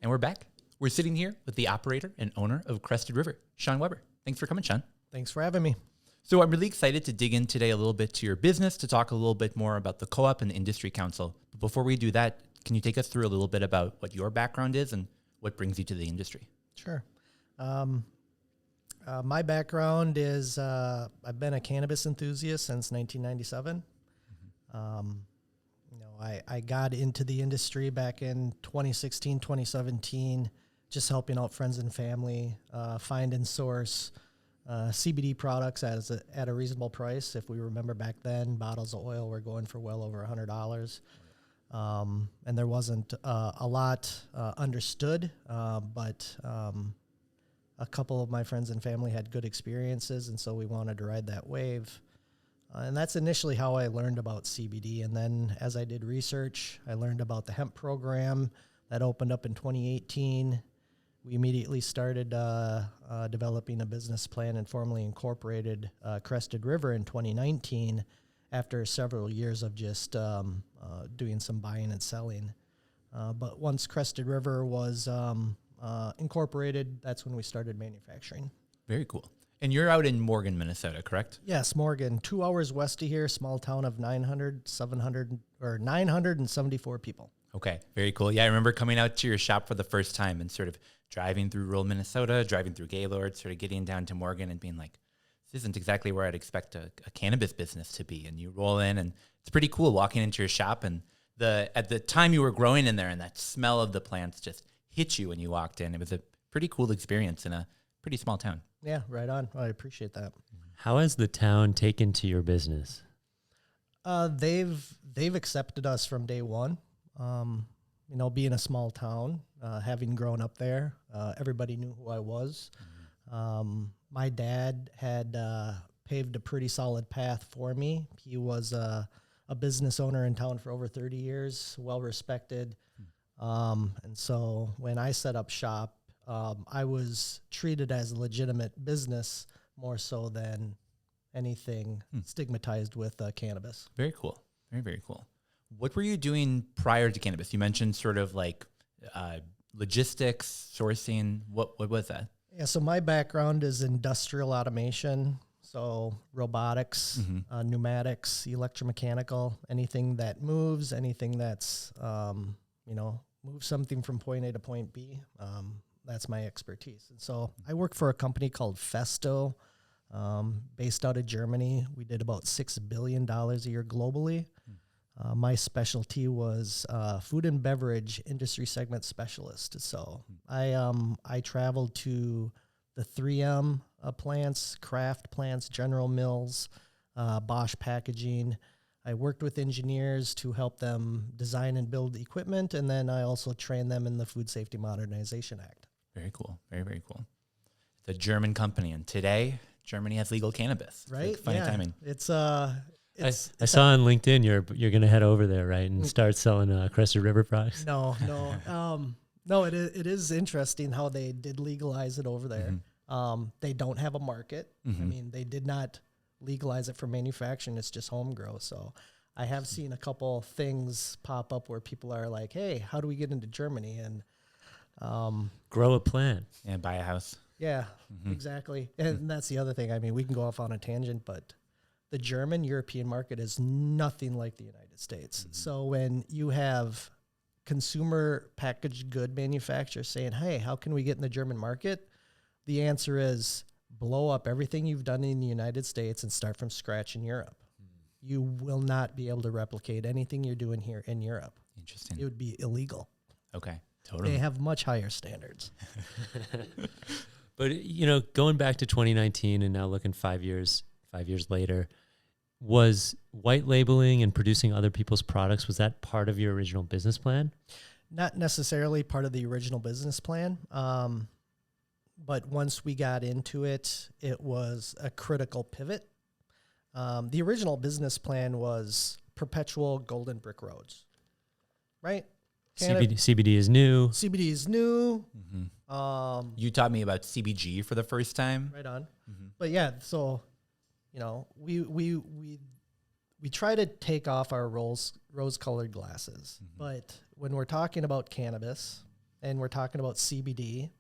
And we're back. We're sitting here with the operator and owner of Crested River, Shawn Weber. Thanks for coming, Shawn. Thanks for having me. So I'm really excited to dig in today a little bit to your business, to talk a little bit more about the co-op and the industry council. But before we do that, can you take us through a little bit about what your background is and what brings you to the industry? Sure. My background is I've been a cannabis enthusiast since 1997. I got into the industry back in 2016, 2017, just helping out friends and family, find and source CBD products at a reasonable price. If we remember back then, bottles of oil were going for well over $100. And there wasn't a lot understood, but a couple of my friends and family had good experiences, and so we wanted to ride that wave. And that's initially how I learned about CBD. And then as I did research, I learned about the hemp program that opened up in 2018. We immediately started developing a business plan and formally incorporated Crested River in 2019 after several years of just doing some buying and selling. But once Crested River was incorporated, that's when we started manufacturing. Very cool. And you're out in Morgan, Minnesota, correct? Yes, Morgan, 2 hours west of here, small town of 974 people. Okay, very cool. Yeah, I remember coming out to your shop for the first time and sort of driving through rural Minnesota, driving through Gaylord, sort of getting down to Morgan and being like, this isn't exactly where I'd expect a cannabis business to be. And you roll in, and it's pretty cool walking into your shop. And at the time you were growing in there, and that smell of the plants just hit you when you walked in. It was a pretty cool experience in a pretty small town. Yeah, right on. I appreciate that. How has the town taken to your business? They've accepted us from day one. Being a small town, having grown up there, everybody knew who I was. My dad had paved a pretty solid path for me. He was a business owner in town for over 30 years, well respected. And so when I set up shop, I was treated as a legitimate business more so than anything stigmatized with cannabis. Very cool. Very, very cool. What were you doing prior to cannabis? You mentioned sort of like logistics, sourcing. What was that? Yeah, so my background is industrial automation, so robotics, pneumatics, electromechanical, anything that moves, anything that's, move something from point A to point B. That's my expertise. And so I work for a company called Festo, based out of Germany. We did about $6 billion a year globally. My specialty was food and beverage industry segment specialist. So I traveled to the 3M plants, Kraft plants, General Mills, Bosch Packaging. I worked with engineers to help them design and build equipment, and then I also trained them in the Food Safety Modernization Act. Very cool. Very, very cool. It's a German company, and today Germany has legal cannabis. Right? Like funny timing. I saw on LinkedIn you're going to head over there, right, and start selling Crested River products. No. It is interesting how they did legalize it over there. They don't have a market. I mean, they did not legalize it for manufacturing. It's just home grow. So I have seen a couple things pop up where people are like, hey, how do we get into Germany? And grow a plant. And buy a house. yeah, exactly. And that's the other thing. I mean, we can go off on a tangent, but the German European market is nothing like the United States. So when you have consumer packaged good manufacturers saying, hey, how can we get in the German market? The answer is blow up everything you've done in the United States and start from scratch in Europe. You will not be able to replicate anything you're doing here in Europe. Interesting. It would be illegal. Okay. Totally. They have much higher standards. But, going back to 2019 and now looking 5 years later, was white labeling and producing other people's products, was that part of your original business plan? Not necessarily part of the original business plan. But once we got into it, it was a critical pivot. The original business plan was perpetual golden brick roads, right? CBD is new. CBD is new. You taught me about CBG for the first time. Right on. But yeah, so we try to take off our rose-colored glasses. But when we're talking about cannabis and we're talking about CBD,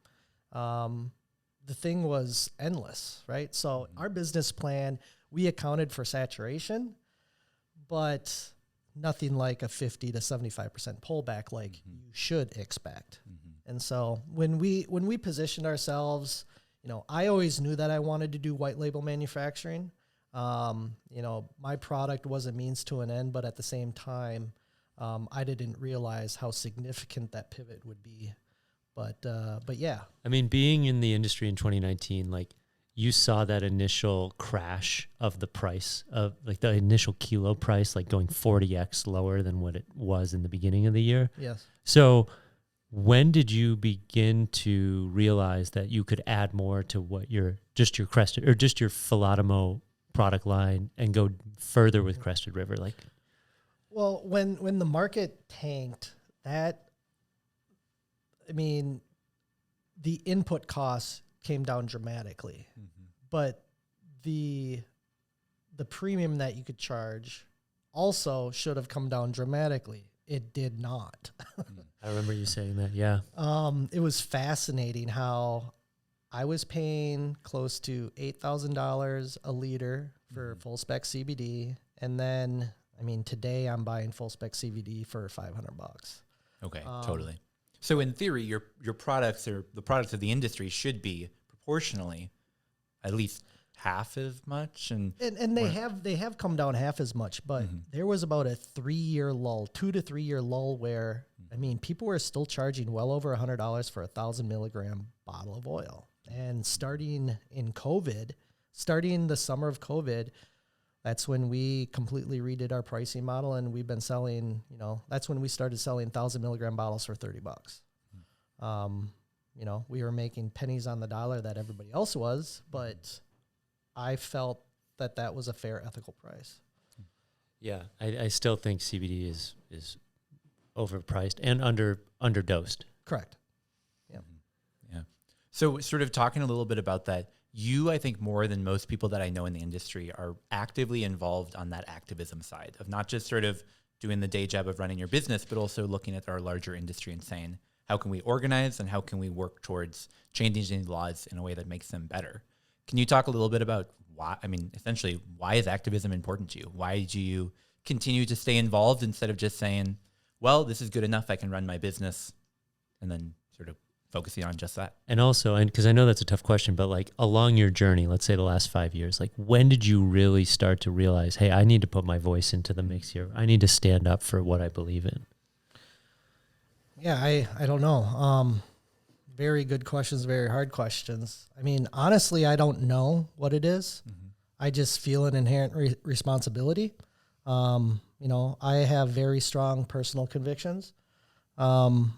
the thing was endless, right? So our business plan, we accounted for saturation, but nothing like a 50 to 75% pullback like you should expect. And so when we positioned ourselves, I always knew that I wanted to do white label manufacturing. My product was a means to an end, but at the same time, I didn't realize how significant that pivot would be. But yeah. I mean, being in the industry in 2019, like you saw that initial crash of the price of like the initial kilo price, like going 40x lower than what it was in the beginning of the year. Yes. So when did you begin to realize that you could add more to what your Crested or just your Philatamo product line and go further with Crested River? Like, well, when the market tanked, the input costs came down dramatically, but the premium that you could charge also should have come down dramatically. It did not. I remember you saying that. Yeah. It was fascinating how I was paying close to $8,000 a liter for full spec CBD. And then, today I'm buying full spec CBD for $500. Okay, totally. So in theory, your products or the products of the industry should be proportionally at least half as much. And they have come down half as much, but there was about a 3-year lull, 2 to 3 year lull where, people were still charging well over $100 for 1,000 milligram bottle of oil. And starting the summer of COVID, that's when we completely redid our pricing model, and we've been selling, that's when we started selling 1,000 milligram bottles for $30. We were making pennies on the dollar that everybody else was, but I felt that was a fair ethical price. Yeah, I still think CBD is overpriced and underdosed. Correct. Yeah. So sort of talking a little bit about that, you, I think more than most people that I know in the industry, are actively involved on that activism side of not just sort of doing the day job of running your business, but also looking at our larger industry and saying, how can we organize and how can we work towards changing laws in a way that makes them better? Can you talk a little bit about why, essentially, why is activism important to you? Why do you continue to stay involved instead of just saying, well, this is good enough, I can run my business, and then sort of focusing on just that? And also, and because I know that's a tough question, but like along your journey, let's say the last 5 years, like when did you really start to realize, hey, I need to put my voice into the mix here. I need to stand up for what I believe in. Yeah, I don't know. Very good questions, very hard questions. Honestly, I don't know what it is. I just feel an inherent responsibility. I have very strong personal convictions. I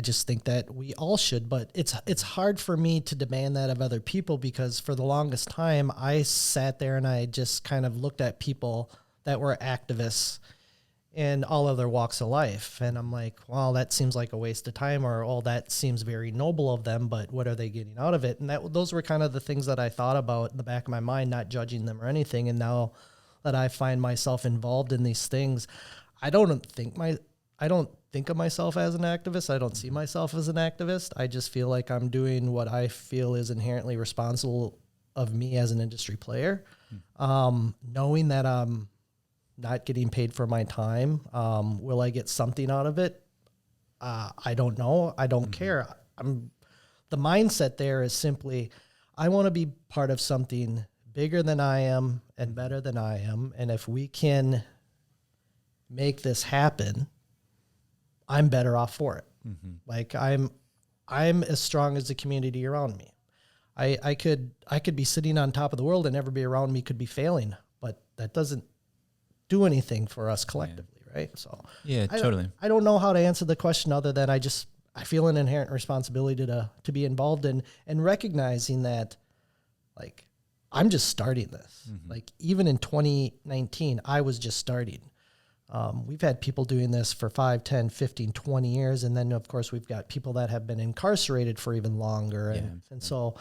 just think that we all should, but it's hard for me to demand that of other people because for the longest time I sat there and I just kind of looked at people that were activists in all other walks of life. And I'm like, well, that seems like a waste of time, or, oh, that seems very noble of them, but what are they getting out of it? And those were kind of the things that I thought about in the back of my mind, not judging them or anything. And now that I find myself involved in these things, I don't think of myself as an activist. I don't see myself as an activist. I just feel like I'm doing what I feel is inherently responsible of me as an industry player. Knowing that I'm not getting paid for my time. Will I get something out of it? I don't know. I don't care. The mindset there is simply, I want to be part of something bigger than I am and better than I am. And if we can make this happen, I'm better off for it. Like I'm as strong as the community around me. I could be sitting on top of the world and everybody around me could be failing, but that doesn't do anything for us collectively, right? So yeah, totally. I don't know how to answer the question other than I feel an inherent responsibility to be involved in and recognizing that, like, I'm just starting this. Like even in 2019, I was just starting. We've had people doing this for 5, 10, 15, 20 years. And then, of course, we've got people that have been incarcerated for even longer. And so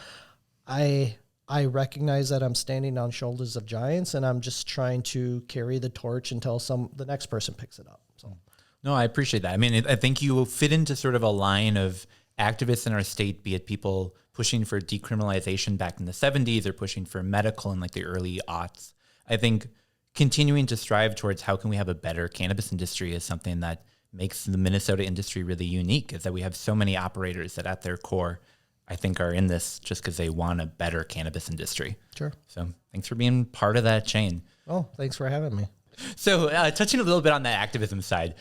I recognize that I'm standing on shoulders of giants, and I'm just trying to carry the torch until the next person picks it up. So, no, I appreciate that. I mean, I think you fit into sort of a line of activists in our state, be it people pushing for decriminalization back in the 70s or pushing for medical in like the early aughts. I think continuing to strive towards how can we have a better cannabis industry is something that makes the Minnesota industry really unique, is that we have so many operators that at their core, I think, are in this just because they want a better cannabis industry. Sure. So thanks for being part of that chain. Oh, thanks for having me. So touching a little bit on the activism side,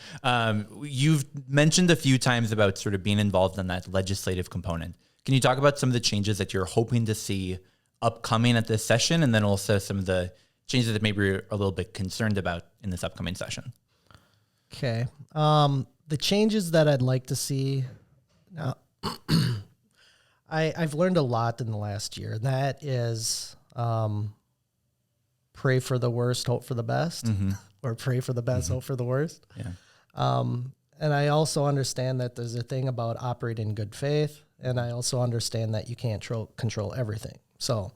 you've mentioned a few times about sort of being involved in that legislative component. Can you talk about some of the changes that you're hoping to see upcoming at this session, and then also some of the changes that maybe you're a little bit concerned about in this upcoming session? Okay. The changes that I'd like to see now, I've learned a lot in the last year. That is, pray for the worst, hope for the best, or pray for the best, hope for the worst. Yeah. And I also understand that there's a thing about operating in good faith, and I also understand that you can't control everything. So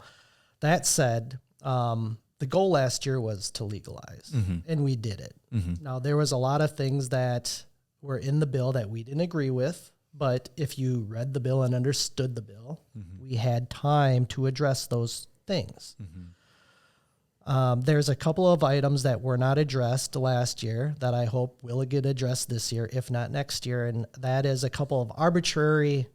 that said, the goal last year was to legalize, and we did it. Now, there was a lot of things that were in the bill that we didn't agree with, but if you read the bill and understood the bill, we had time to address those things. There's a couple of items that were not addressed last year that I hope will get addressed this year, if not next year, and that is a couple of arbitrary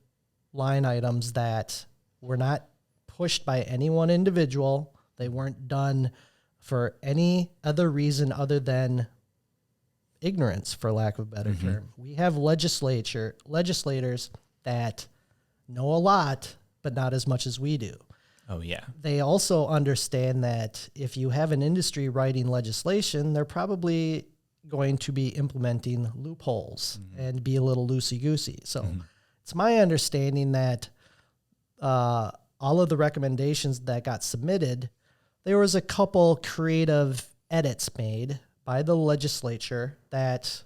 line items that were not pushed by any one individual. They weren't done for any other reason other than ignorance, for lack of a better term. We have legislators that know a lot, but not as much as we do. Oh, yeah. They also understand that if you have an industry writing legislation, they're probably going to be implementing loopholes and be a little loosey-goosey. So it's my understanding that all of the recommendations that got submitted, there was a couple creative edits made by the legislature that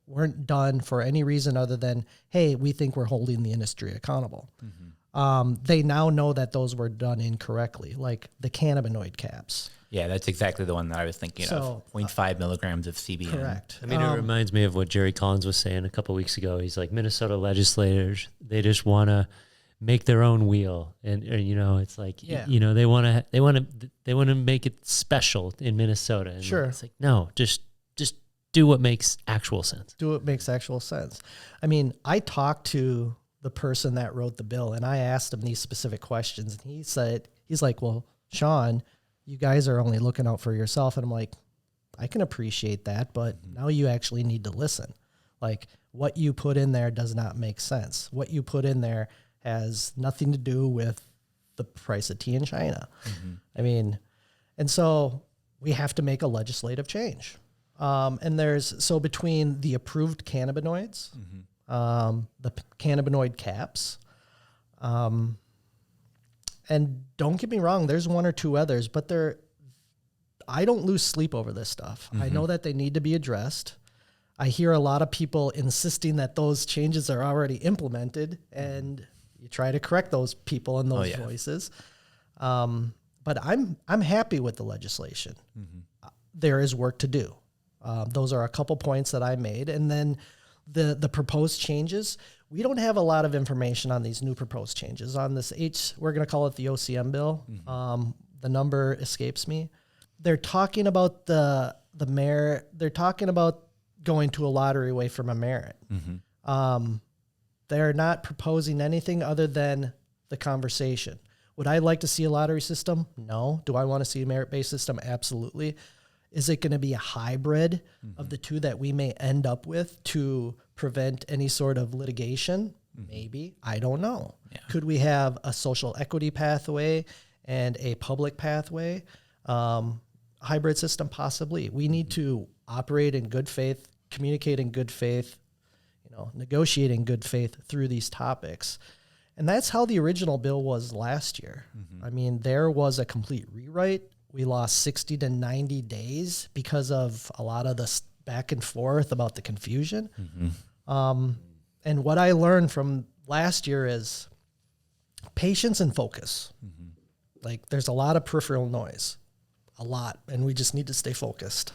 weren't done for any reason other than, hey, we think we're holding the industry accountable. They now know that those were done incorrectly, like the cannabinoid caps. Yeah, that's exactly the one that I was thinking of. 0.5 milligrams of CBN. Correct. I mean, it reminds me of what Jerry Collins was saying a couple weeks ago. He's like, Minnesota legislators, they just want to make their own wheel, and you know, it's like, you know, they want to make it special in Minnesota. And Sure. it's like, no, just do what makes actual sense. Do what makes actual sense. I mean, I talked to the person that wrote the bill, and I asked him these specific questions, and he's like, well, Shawn, you guys are only looking out for yourself. And I'm like, I can appreciate that, but now you actually need to listen. Like, what you put in there does not make sense. What you put in there has nothing to do with the price of tea in China. I mean, and so we have to make a legislative change. And so between the approved cannabinoids, the cannabinoid caps, and don't get me wrong, there's one or two others, but I don't lose sleep over this stuff. I know that they need to be addressed. I hear a lot of people insisting that those changes are already implemented, and you try to correct those people and those voices. But I'm happy with the legislation. There is work to do. Those are a couple points that I made. And then the proposed changes, we don't have a lot of information on these new proposed changes. On this we're going to call it the OCM bill. The number escapes me. They're talking about the merit. They're talking about going to a lottery away from a merit. They're not proposing anything other than the conversation. Would I like to see a lottery system? No. Do I want to see a merit-based system? Absolutely. Is it going to be a hybrid of the two that we may end up with to prevent any sort of litigation? Maybe. I don't know. Yeah. Could we have a social equity pathway and a public pathway? Hybrid system? Possibly. We need to operate in good faith, communicate in good faith, negotiate in good faith through these topics. And that's how the original bill was last year. I mean, there was a complete rewrite. We lost 60 to 90 days because of a lot of the back and forth about the confusion. And what I learned from last year is patience and focus. Like there's a lot of peripheral noise, a lot, and we just need to stay focused.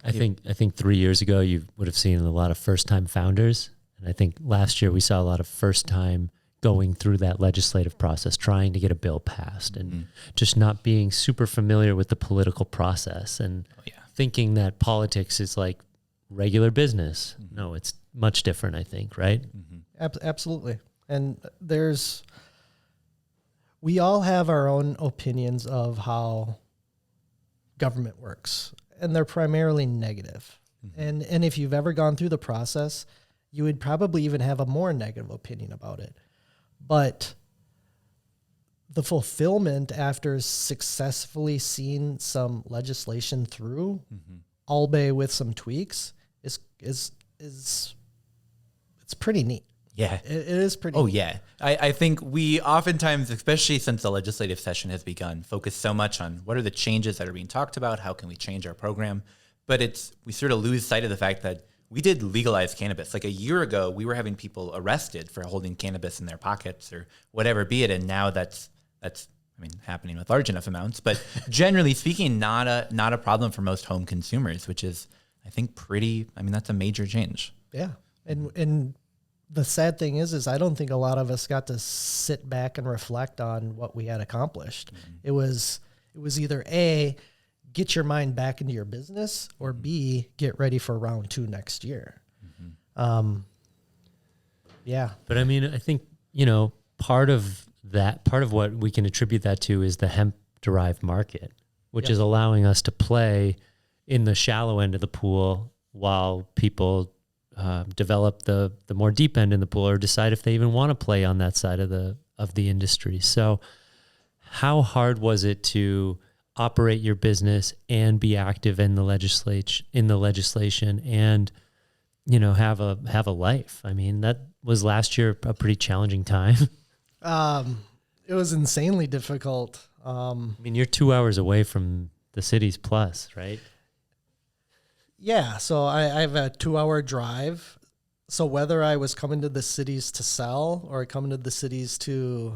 I think 3 years ago you would have seen a lot of first-time founders, and I think last year we saw a lot of first-time going through that legislative process, trying to get a bill passed, and just not being super familiar with the political process, and thinking that politics is like regular business. No, it's much different, I think, right? Absolutely. And we all have our own opinions of how government works, and they're primarily negative. And if you've ever gone through the process, you would probably even have a more negative opinion about it. But the fulfillment after successfully seeing some legislation through, albeit with some tweaks, is it's pretty neat. Yeah. It is pretty Oh, neat. yeah. I think we oftentimes, especially since the legislative session has begun, focus so much on what are the changes that are being talked about, how can we change our program, but we sort of lose sight of the fact that we did legalize cannabis. Like a year ago, we were having people arrested for holding cannabis in their pockets or whatever be it, and now that's happening with large enough amounts, but generally speaking, not a problem for most home consumers, which is, I think, that's a major change. Yeah. And the sad thing is I don't think a lot of us got to sit back and reflect on what we had accomplished. It was either A, get your mind back into your business, or B, get ready for round 2 next year. Yeah. But I mean, I think, part of what we can attribute that to is the hemp-derived market, which is allowing us to play in the shallow end of the pool while people develop the more deep end in the pool, or decide if they even want to play on that side of the industry. So how hard was it to operate your business and be active in the legislation and, have a life? I mean, that was last year a pretty challenging time. It was insanely difficult. I mean, you're 2 hours away from the cities plus, right? Yeah, so I have a 2-hour drive. So whether I was coming to the cities to sell or coming to the cities to,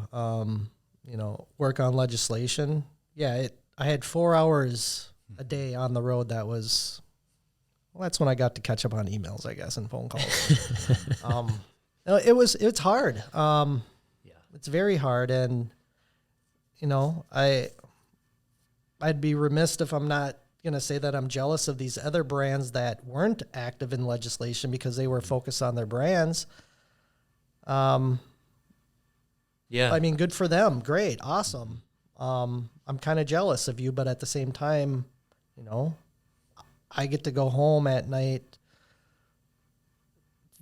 work on legislation, I had 4 hours a day on the road. That's when I got to catch up on emails, I guess, and phone calls. No, it's hard. It's very hard, and I'd be remiss if I'm not going to say that I'm jealous of these other brands that weren't active in legislation because they were focused on their brands. I mean, good for them. Great. Awesome. I'm kind of jealous of you, but at the same time, I get to go home at night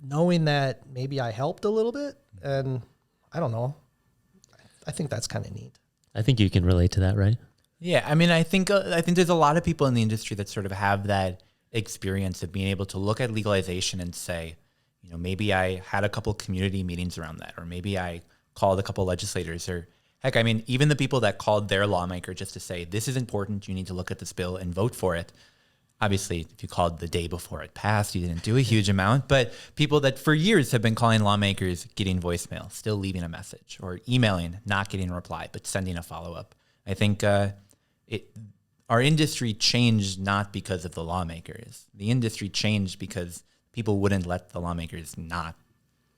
knowing that maybe I helped a little bit, and I don't know. I think that's kind of neat. I think you can relate to that, right? Yeah, I mean, I think there's a lot of people in the industry that sort of have that experience of being able to look at legalization and say, maybe I had a couple community meetings around that, or maybe I called a couple legislators, or heck, I mean, even the people that called their lawmaker just to say, this is important, you need to look at this bill and vote for it. Obviously, if you called the day before it passed, you didn't do a huge amount, but people that for years have been calling lawmakers, getting voicemail, still leaving a message, or emailing, not getting a reply, but sending a follow-up. I think our industry changed not because of the lawmakers. The industry changed because people wouldn't let the lawmakers not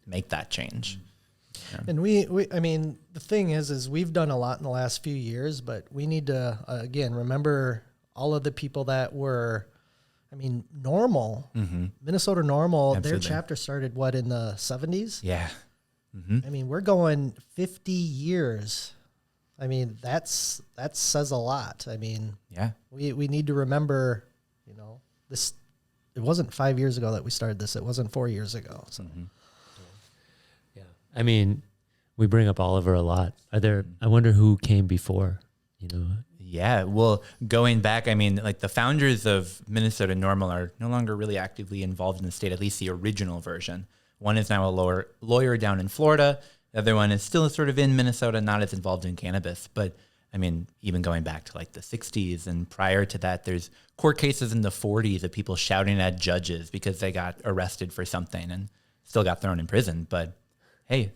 make that change. Yeah. And I mean, the thing is we've done a lot in the last few years, but we need to, again, remember all of the people that were, normal, Minnesota Normal. Absolutely. Their chapter started, in the 70s? Yeah. I mean, we're going 50 years. I mean, that says a lot. I mean, yeah, we need to remember, this, it wasn't 5 years ago that we started this. It wasn't 4 years ago. So, yeah. I mean, we bring up Oliver a lot. I wonder who came before, Yeah, well, going back, I mean, like the founders of Minnesota Normal are no longer really actively involved in the state, at least the original version. One is now a lawyer down in Florida. The other one is still sort of in Minnesota, not as involved in cannabis. But I mean, even going back to like the 60s and prior to that, there's court cases in the 40s of people shouting at judges because they got arrested for something and still got thrown in prison. But hey,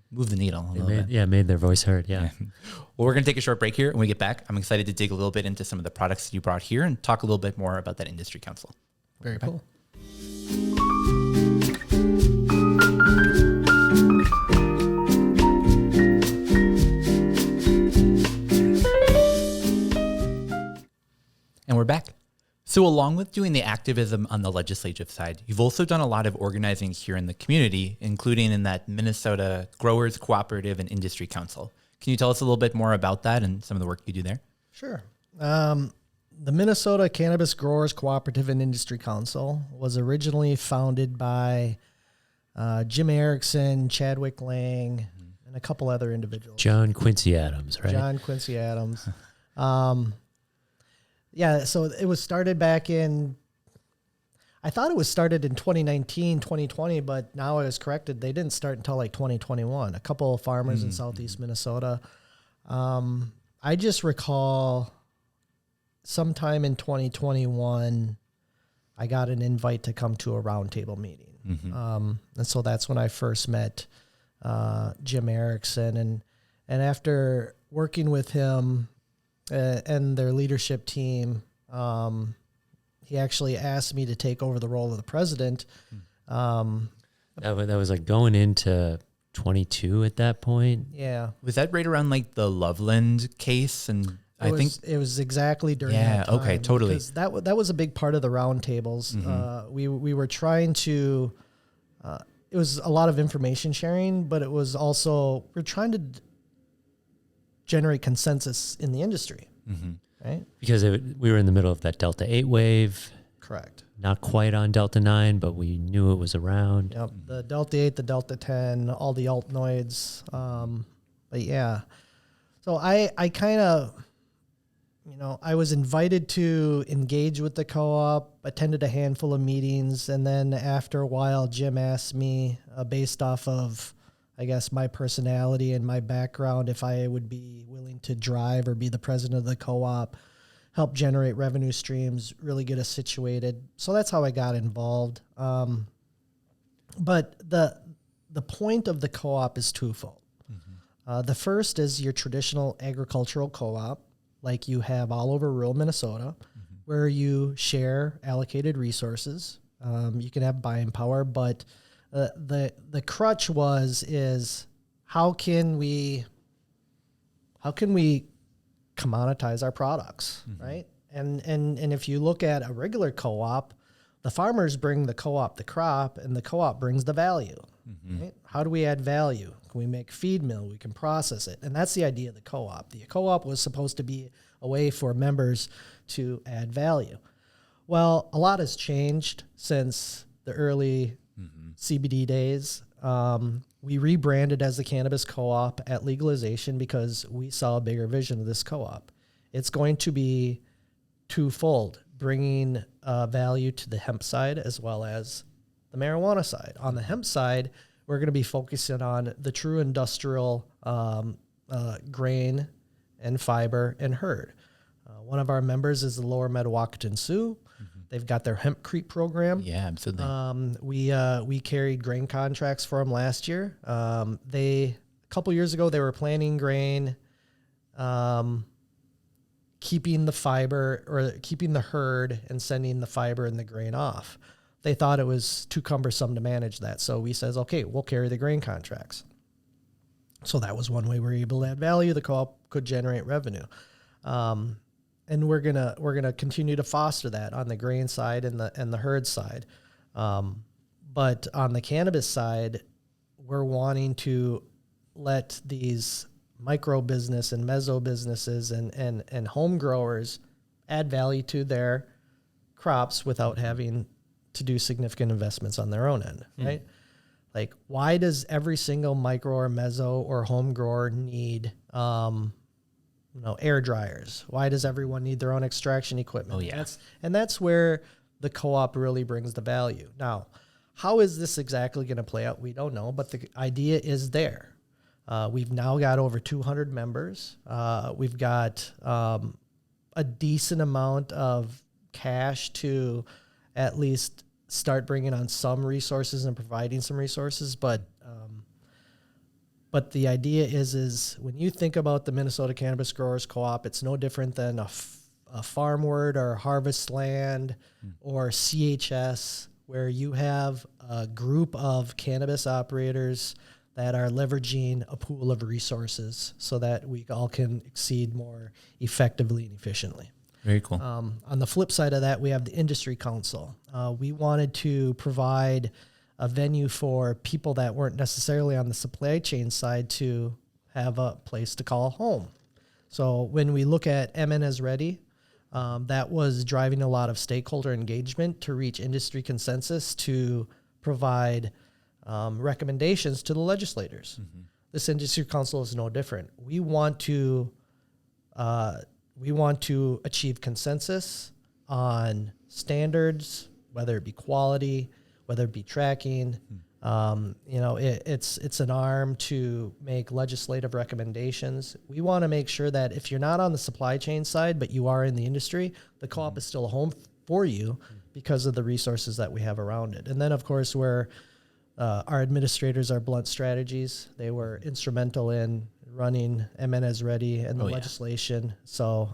move the needle a little bit. Made their voice heard. Yeah. Well, we're going to take a short break here. When we get back, I'm excited to dig a little bit into some of the products that you brought here and talk a little bit more about that industry council. Very cool. And we're back. So along with doing the activism on the legislative side, you've also done a lot of organizing here in the community, including in that Minnesota Growers Cooperative and Industry Council. Can you tell us a little bit more about that and some of the work you do there? Sure. The Minnesota Cannabis Growers Cooperative and Industry Council was originally founded by Jim Erickson, Chadwick Lang, and a couple other individuals. John Quincy Adams, right? John Quincy Adams. Yeah, so it was started back in, I thought it was started in 2019, 2020, but now I was corrected. They didn't start until like 2021. A couple of farmers in southeast Minnesota. I just recall sometime in 2021, I got an invite to come to a roundtable meeting. And so that's when I first met Jim Erickson. And after working with him, and their leadership team, he actually asked me to take over the role of the president. That was like going into 22 at that point. Yeah. Was that right around like the Loveland case? And I think it was exactly during Yeah, that time. okay, totally. Because that was a big part of the roundtables. We were trying to, it was a lot of information sharing, but it was also, we're trying to generate consensus in the industry, right? Because we were in the middle of that Delta 8 wave. Correct. Not quite on Delta 9, but we knew it was around. Yep. The Delta 8, the Delta 10, all the altnoids. But yeah. So I kind of, I was invited to engage with the co-op, attended a handful of meetings, and then after a while, Jim asked me, based off of, I guess, my personality and my background, if I would be willing to drive or be the president of the co-op, help generate revenue streams, really get us situated. So that's how I got involved. But the point of the co-op is twofold. The first is your traditional agricultural co-op, like you have all over rural Minnesota, where you share allocated resources. You can have buying power, but the crutch is how can we commoditize our products, right? And if you look at a regular co-op, the farmers bring the co-op the crop, and the co-op brings the value. Right? How do we add value? Can we make feed mill? We can process it, and that's the idea of the co-op. The co-op was supposed to be a way for members to add value. Well, a lot has changed since the early CBD days. We rebranded as the Cannabis Co-op at legalization because we saw a bigger vision of this co-op. It's going to be twofold, bringing value to the hemp side as well as the marijuana side. On the hemp side, we're going to be focusing on the true industrial grain and fiber and herd. One of our members is the Lower Metawakanton Sioux. They've got their hempcrete program. Yeah, absolutely. We carried grain contracts for them last year. A couple years ago, they were planting grain, keeping the fiber or keeping the herd and sending the fiber and the grain off. They thought it was too cumbersome to manage that. So we says, okay, we'll carry the grain contracts. So that was one way we were able to add value. The co-op could generate revenue. And we're gonna continue to foster that on the grain side and the herd side. But on the cannabis side, we're wanting to let these micro business and meso businesses and home growers add value to their crops without having to do significant investments on their own end, right? Like, why does every single micro or meso or home grower need air dryers? Why does everyone need their own extraction equipment? Oh, yeah. That's where the co-op really brings the value. Now, how is this exactly going to play out? We don't know, but the idea is there. We've now got over 200 members. We've got a decent amount of cash to at least start bringing on some resources and providing some resources. But the idea is when you think about the Minnesota Cannabis Growers Co-op, it's no different than a Farmword or Harvest Land or CHS, where you have a group of cannabis operators that are leveraging a pool of resources so that we all can exceed more effectively and efficiently. Very cool. On the flip side of that, we have the Industry Council. We wanted to provide a venue for people that weren't necessarily on the supply chain side to have a place to call home. So when we look at MN as Ready, that was driving a lot of stakeholder engagement to reach industry consensus to provide recommendations to the legislators. This Industry Council is no different. We want to achieve consensus on standards, whether it be quality, whether it be tracking. It's an arm to make legislative recommendations. We want to make sure that if you're not on the supply chain side, but you are in the industry, the co-op is still a home for you because of the resources that we have around it. And then, of course, our administrators are Blunt Strategies. They were instrumental in running MN as Ready and the legislation. So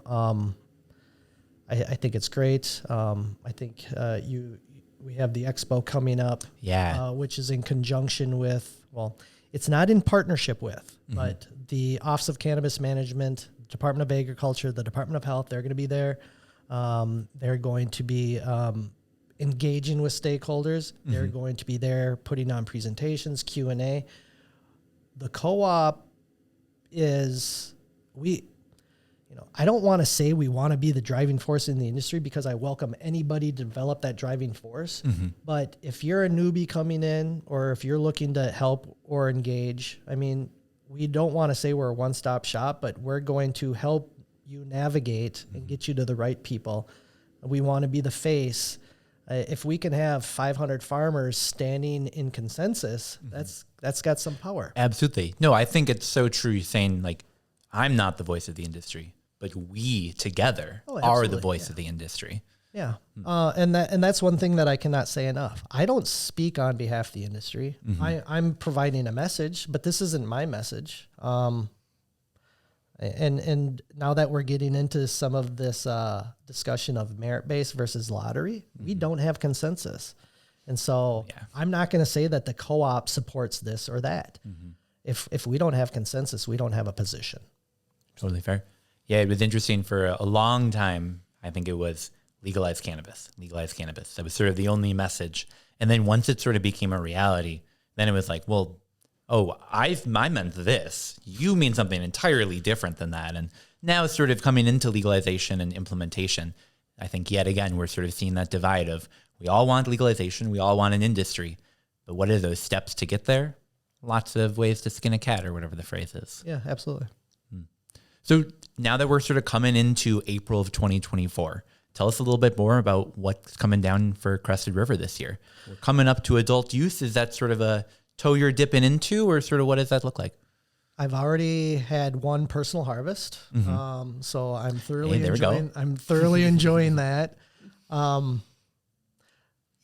I think it's great. I think we have the expo coming up, which is in conjunction with, it's not in partnership with, but the Office of Cannabis Management, Department of Agriculture, the Department of Health, they're going to be there. They're going to be engaging with stakeholders. They're going to be there putting on presentations, Q&A. The co-op is, I don't want to say we want to be the driving force in the industry because I welcome anybody to develop that driving force. But if you're a newbie coming in or if you're looking to help or engage, we don't want to say we're a one-stop shop, but we're going to help you navigate and get you to the right people. We want to be the face. If we can have 500 farmers standing in consensus, that's got some power. Absolutely. No, I think it's so true. You're saying, like, I'm not the voice of the industry, but we together are the voice of the industry. Yeah. And that's one thing that I cannot say enough. I don't speak on behalf of the industry. I'm providing a message, but this isn't my message. And now that we're getting into some of this discussion of merit-based versus lottery, we don't have consensus. And so I'm not going to say that the co-op supports this or that. If we don't have consensus, we don't have a position. Totally fair. Yeah, it was interesting for a long time. I think it was legalize cannabis. That was sort of the only message. And then once it sort of became a reality, then it was like, well, I meant this. You mean something entirely different than that. And now it's sort of coming into legalization and implementation. I think yet again, we're sort of seeing that divide of we all want legalization. We all want an industry. But what are those steps to get there? Lots of ways to skin a cat or whatever the phrase is. Yeah, absolutely. So now that we're sort of coming into April of 2024, tell us a little bit more about what's coming down for Crested River this year. We're coming up to adult use. Is that sort of a toe you're dipping into, or sort of what does that look like? I've already had one personal harvest, so I'm thoroughly enjoying that.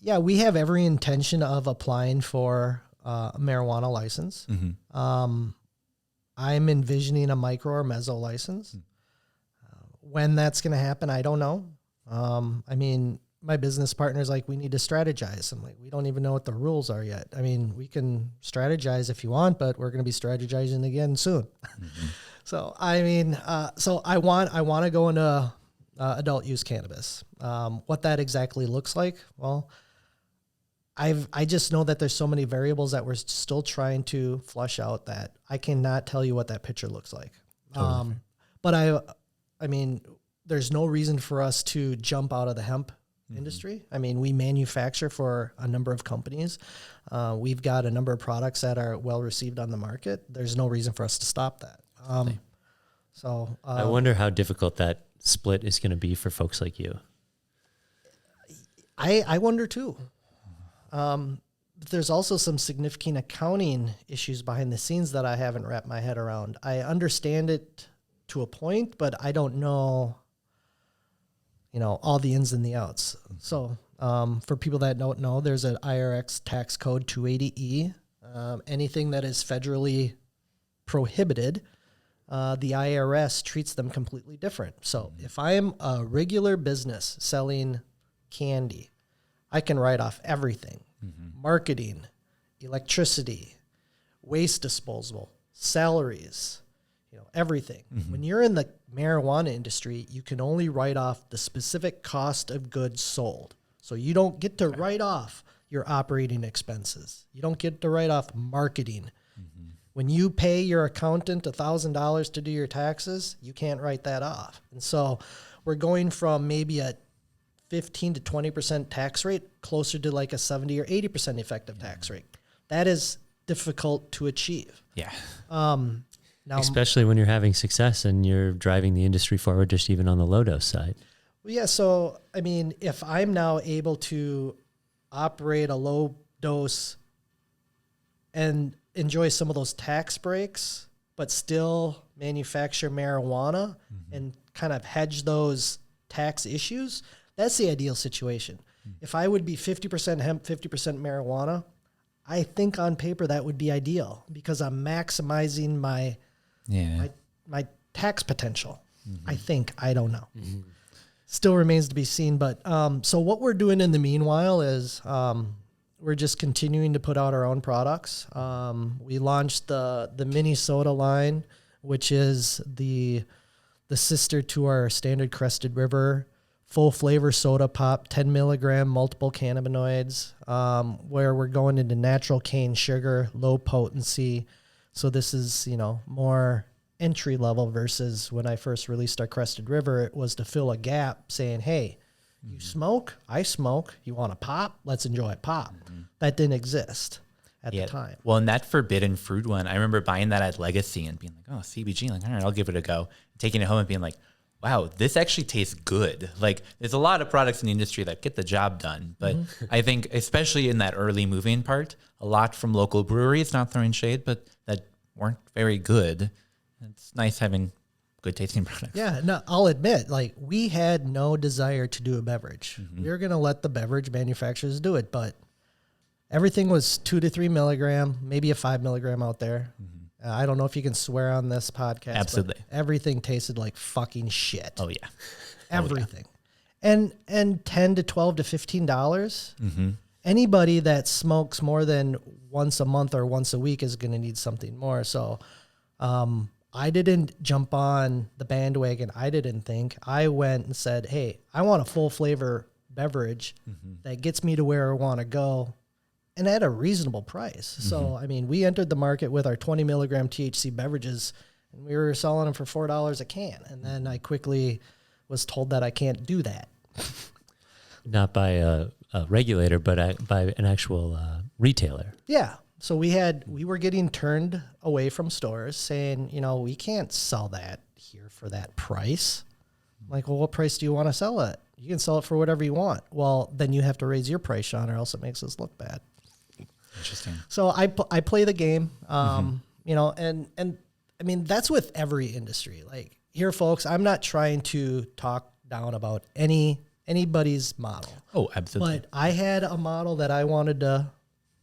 We have every intention of applying for a marijuana license. I'm envisioning a micro or meso license. When that's going to happen, I don't know. My business partner's like, we need to strategize. I'm like, we don't even know what the rules are yet. We can strategize if you want, but we're going to be strategizing again soon. So, so I want to go into adult use cannabis. What that exactly looks like, well, I just know that there's so many variables that we're still trying to flush out that I cannot tell you what that picture looks like. Totally. But there's no reason for us to jump out of the hemp industry. We manufacture for a number of companies. We've got a number of products that are well received on the market. There's no reason for us to stop that. I wonder how difficult that split is going to be for folks like you. I wonder too. there's also some significant accounting issues behind the scenes that I haven't wrapped my head around. I understand it to a point, but I don't know, all the ins and the outs. So for people that don't know, there's an IRS tax code 280E. Anything that is federally prohibited, the IRS treats them completely different. So if I am a regular business selling candy, I can write off everything. Marketing, electricity, waste disposal, salaries, everything. When you're in the marijuana industry, you can only write off the specific cost of goods sold. So you don't get to write off your operating expenses. You don't get to write off marketing. When you pay your accountant $1,000 to do your taxes, you can't write that off. And so we're going from maybe a 15 to 20% tax rate closer to like a 70 or 80% effective tax rate. That is difficult to achieve. Yeah. Now, Especially when you're having success and you're driving the industry forward, just even on the low dose side. yeah, so I mean, if I'm now able to operate a low dose and enjoy some of those tax breaks, but still manufacture marijuana and kind of hedge those tax issues, that's the ideal situation. If I would be 50% hemp, 50% marijuana, I think on paper that would be ideal because I'm maximizing my tax potential. I think. I don't know. Still remains to be seen. But so what we're doing in the meanwhile is we're just continuing to put out our own products. We launched the Minnesota line, which is the sister to our standard Crested River full flavor soda pop, 10 milligram multiple cannabinoids, where we're going into natural cane sugar, low potency. So this is, more entry level versus when I first released our Crested River, it was to fill a gap saying, hey, you smoke, I smoke, you want a pop? Let's enjoy a pop. That didn't exist at the time. Well, and that forbidden fruit one, I remember buying that at Legacy and being like, oh, CBG, like, all right, I'll give it a go. Taking it home and being like, wow, this actually tastes good. Like, there's a lot of products in the industry that get the job done. But I think, especially in that early moving part, a lot from local breweries, not throwing shade, but that weren't very good. It's nice having good tasting products. Yeah, no, I'll admit, like, we had no desire to do a beverage. We were going to let the beverage manufacturers do it, but everything was 2 to 3 milligram, maybe a 5 milligram out there. I don't know if you can swear on this podcast. Absolutely. But everything tasted like fucking shit. Oh, yeah. Everything. And $10 to $12 to $15. Anybody that smokes more than once a month or once a week is going to need something more. So I didn't jump on the bandwagon. I didn't think. I went and said, hey, I want a full flavor beverage that gets me to where I want to go and at a reasonable price. So, I mean, we entered the market with our 20 milligram THC beverages and we were selling them for $4 a can. And then I quickly was told that I can't do that. Not by a regulator, but by an actual retailer. Yeah. So we were getting turned away from stores saying, we can't sell that here for that price. I'm like, well, what price do you want to sell it? You can sell it for whatever you want. Well, then you have to raise your price, Shawn, or else it makes us look bad. Interesting. So I play the game, and I mean, that's with every industry. Like, here, folks, I'm not trying to talk down about anybody's model. Oh, absolutely. But I had a model that I wanted to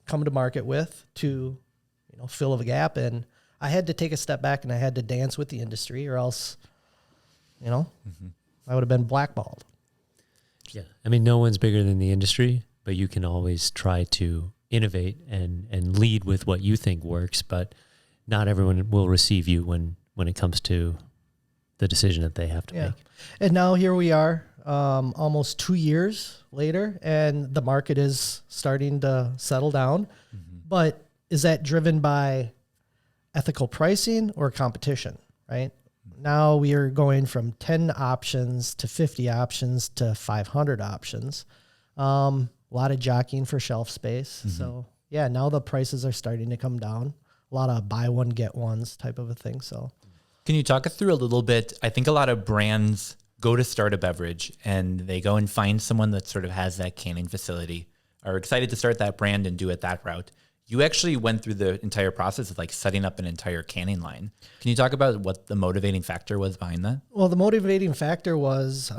come to market with to, fill a gap. And I had to take a step back and I had to dance with the industry or else, I would have been blackballed. Yeah. I mean, no one's bigger than the industry, but you can always try to innovate and lead with what you think works, but not everyone will receive you when it comes to the decision that they have to make. And now here we are, almost 2 years later, and the market is starting to settle down. But is that driven by ethical pricing or competition, right? Now we are going from 10 options to 50 options to 500 options. A lot of jockeying for shelf space. So yeah, now the prices are starting to come down. A lot of buy one, get ones type of a thing. So can you talk us through a little bit? I think a lot of brands go to start a beverage and they go and find someone that sort of has that canning facility are excited to start that brand and do it that route. You actually went through the entire process of like setting up an entire canning line. Can you talk about what the motivating factor was behind that? Well, the motivating factor was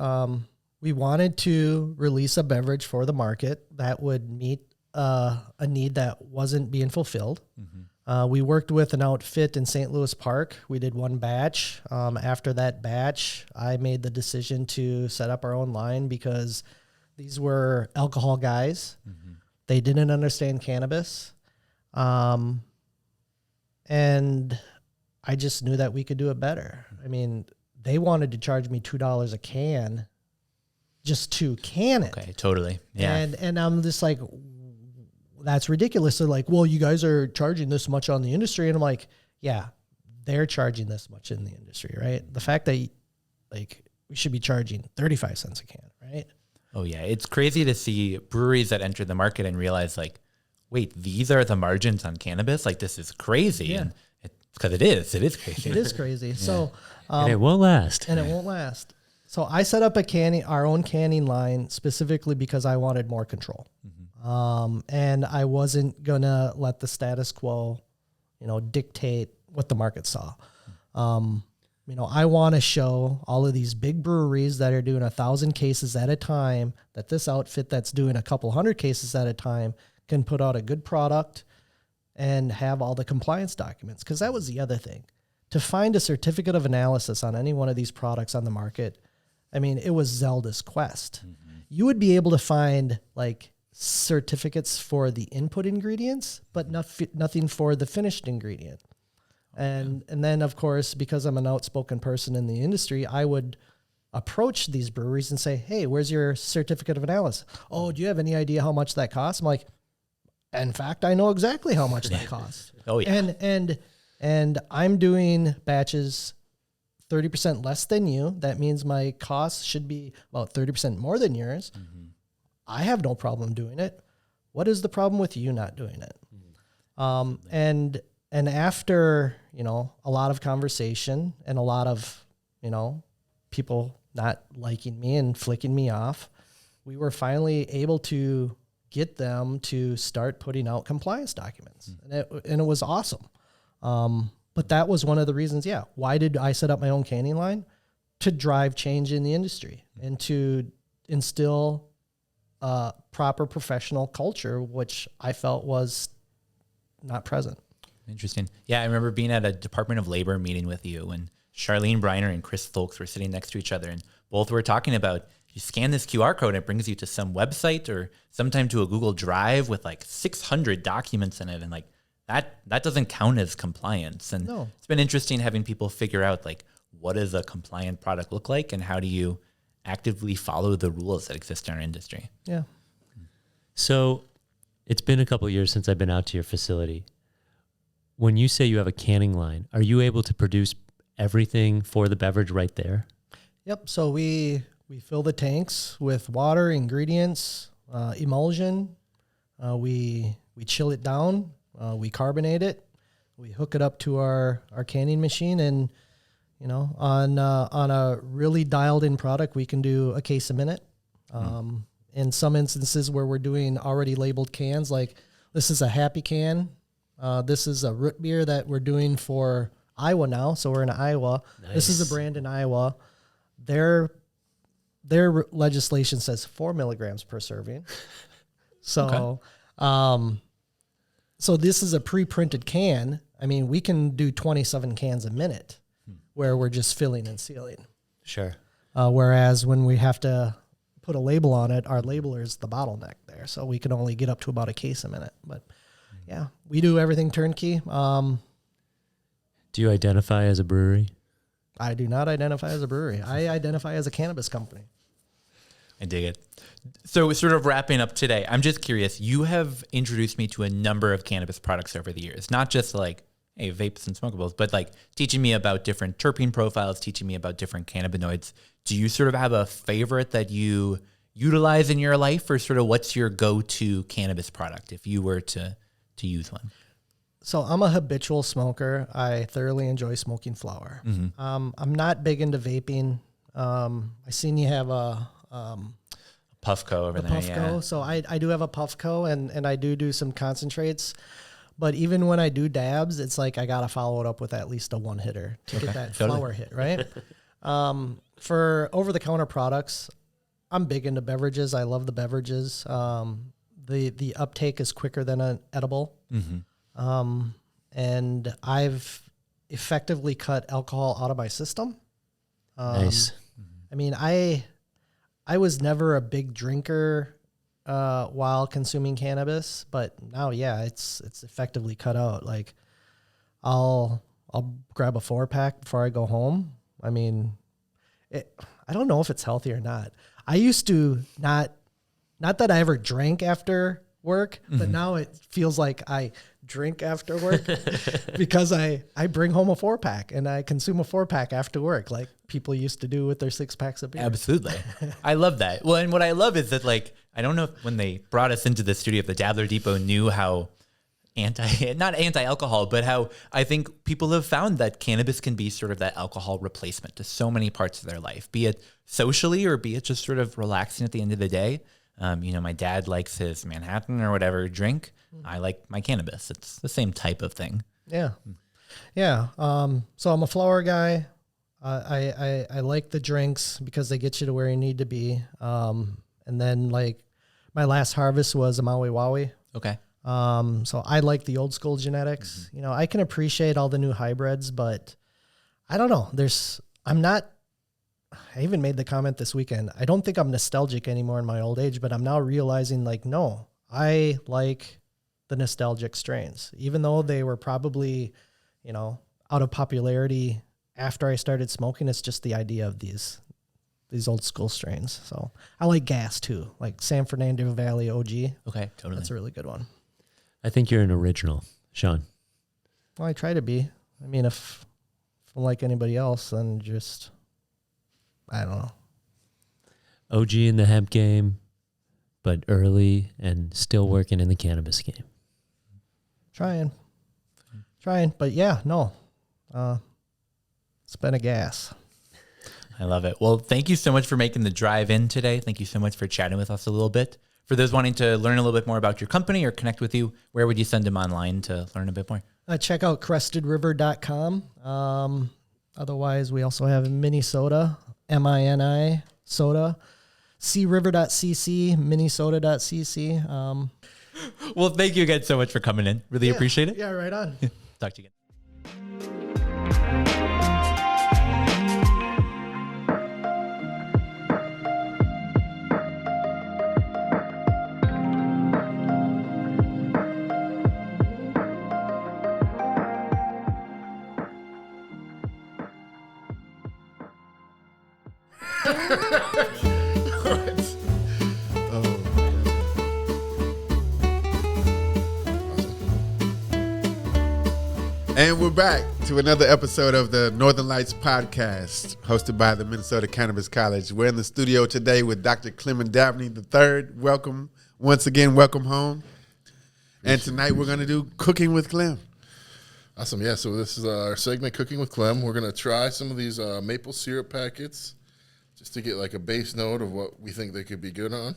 we wanted to release a beverage for the market that would meet a need that wasn't being fulfilled. We worked with an outfit in St. Louis Park. We did one batch. After that batch, I made the decision to set up our own line because these were alcohol guys. They didn't understand cannabis. And I just knew that we could do it better. I mean, they wanted to charge me $2 a can just to can it. Okay, totally. Yeah. And I'm just like, that's ridiculous. They're like, well, you guys are charging this much on the industry. And I'm like, yeah, they're charging this much in the industry, right? The fact that like we should be charging 35 cents a can, right? Oh yeah. It's crazy to see breweries that enter the market and realize like, wait, these are the margins on cannabis? Like this is crazy. Yeah. And because it is crazy. It is crazy. So, And it won't last. and it won't last. So I set up our own canning line specifically because I wanted more control. And I wasn't gonna let the status quo, dictate what the market saw. I want to show all of these big breweries that are doing 1,000 cases at a time that this outfit that's doing a couple hundred cases at a time can put out a good product and have all the compliance documents. Because that was the other thing. To find a certificate of analysis on any one of these products on the market, I mean, it was Zelda's quest. You would be able to find like certificates for the input ingredients, but nothing for the finished ingredient. And then, of course, because I'm an outspoken person in the industry, I would approach these breweries and say, hey, where's your certificate of analysis? Oh, do you have any idea how much that costs? I'm like, in fact, I know exactly how much that costs. Oh yeah. And I'm doing batches 30% less than you. That means my costs should be about 30% more than yours. I have no problem doing it. What is the problem with you not doing it? And after, a lot of conversation and a lot of, people not liking me and flicking me off, we were finally able to get them to start putting out compliance documents. And it was awesome. But that was one of the reasons, why did I set up my own canning line? To drive change in the industry and to instill proper professional culture, which I felt was not present. Interesting. Yeah, I remember being at a Department of Labor meeting with you and Charlene Briner and Chris Folks were sitting next to each other and both were talking about you scan this QR code and it brings you to some website or sometime to a Google Drive with like 600 documents in it. And like that doesn't count as compliance. And No. It's been interesting having people figure out like what does a compliant product look like and how do you actively follow the rules that exist in our industry. Yeah. So it's been a couple of years since I've been out to your facility. When you say you have a canning line, are you able to produce everything for the beverage right there? Yep. So we fill the tanks with water, ingredients, emulsion. We chill it down. We carbonate it. We hook it up to our canning machine, and on a really dialed in product, we can do a case a minute. In some instances where we're doing already labeled cans, like this is a Happy can. This is a root beer that we're doing for Iowa now. So we're in Iowa. Nice. This is a brand in Iowa. Their legislation says 4 milligrams per serving. So, so this is a pre-printed can. I mean, we can do 27 cans a minute where we're just filling and sealing. Sure. Whereas when we have to put a label on it, our labeler is the bottleneck there. So we can only get up to about a case a minute. But yeah, we do everything turnkey. Do you identify as a brewery? I do not identify as a brewery. I identify as a cannabis company. I dig it. So sort of wrapping up today, I'm just curious, you have introduced me to a number of cannabis products over the years, not just like, hey, vapes and smokables, but like teaching me about different terpene profiles, teaching me about different cannabinoids. Do you sort of have a favorite that you utilize in your life, or sort of what's your go-to cannabis product if you were to use one? So I'm a habitual smoker. I thoroughly enjoy smoking flower. I'm not big into vaping. I seen you have a Puffco over the there. Puffco. Yeah. So I do have a Puffco, and I do some concentrates. But even when I do dabs, it's like I got to follow it up with at least a one hitter to get that totally. flower hit, right? For over-the-counter products, I'm big into beverages. I love the beverages. The uptake is quicker than an edible. And I've effectively cut alcohol out of my system. Nice. I mean, I was never a big drinker while consuming cannabis, but now, yeah, it's effectively cut out. Like, I'll grab a 4-pack before I go home. I mean, I don't know if it's healthy or not. I used to not that I ever drank after work, but now it feels like I drink after work because I bring home a 4-pack and I consume a 4-pack after work, like people used to do with their 6-packs of beer. Absolutely. I love that. Well, and what I love is that, like, I don't know if when they brought us into the studio, if the Dabbler Depot knew how not anti-alcohol, but how I think people have found that cannabis can be sort of that alcohol replacement to so many parts of their life, be it socially or be it just sort of relaxing at the end of the day. My dad likes his Manhattan or whatever drink. I like my cannabis. It's the same type of thing. Yeah. Yeah. So I'm a flower guy. I like the drinks because they get you to where you need to be. And then, like, my last harvest was a Maui Wowie. Okay. So I like the old school genetics. I can appreciate all the new hybrids, but I don't know. I even made the comment this weekend. I don't think I'm nostalgic anymore in my old age, but I'm now realizing, like, no, I like the nostalgic strains, even though they were probably, out of popularity after I started smoking. It's just the idea of these old school strains. So I like gas too, like San Fernando Valley OG. Okay, totally. That's a really good one. I think you're an original, Shawn. Well, I try to be. I mean, if I'm like anybody else, then just, I don't know. OG in the hemp game, but early and still working in the cannabis game. Trying. But yeah, no. It's been a gas. I love it. Well, thank you so much for making the drive in today. Thank you so much for chatting with us a little bit. For those wanting to learn a little bit more about your company or connect with you, where would you send them online to learn a bit more? Check out crestedriver.com. Otherwise, we also have Minnesota, MINI soda, criver.cc, minnesota.cc. Well, thank you again so much for coming in. Really appreciate it. Yeah, right on. Talk to you again. And we're back to another episode of the Northern Lights podcast, hosted by the Minnesota Cannabis College. We're in the studio today with Dr. Clement Dabney III. Welcome. Once again, welcome home. And tonight we're going to do Cooking with Clem. Awesome. Yeah, so this is our segment, Cooking with Clem. We're going to try some of these maple syrup packets just to get like a base note of what we think they could be good on. And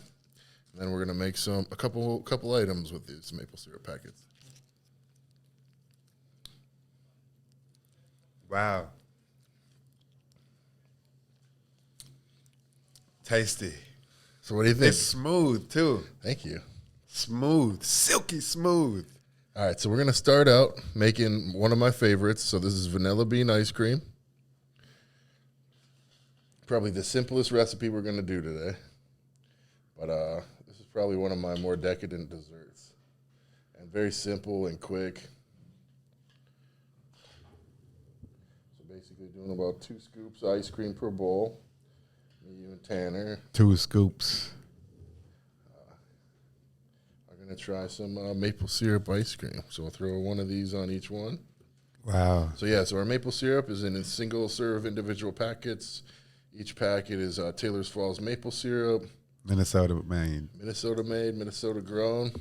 then we're going to make a couple items with these maple syrup packets. Wow. Tasty. So what do you think? It's smooth, too. Thank you. Smooth. Silky smooth. All right, so we're going to start out making one of my favorites. So this is vanilla bean ice cream. Probably the simplest recipe we're going to do today. But this is probably one of my more decadent desserts. And very simple and quick. So basically doing about 2 scoops of ice cream per bowl. Me, you, and Tanner 2 scoops. I'm going to try some maple syrup ice cream. So I'll throw one of these on each one. Wow. So yeah, so our maple syrup is in single-serve individual packets. Each packet is Taylor's Falls maple syrup. Minnesota made. Minnesota made, Minnesota grown.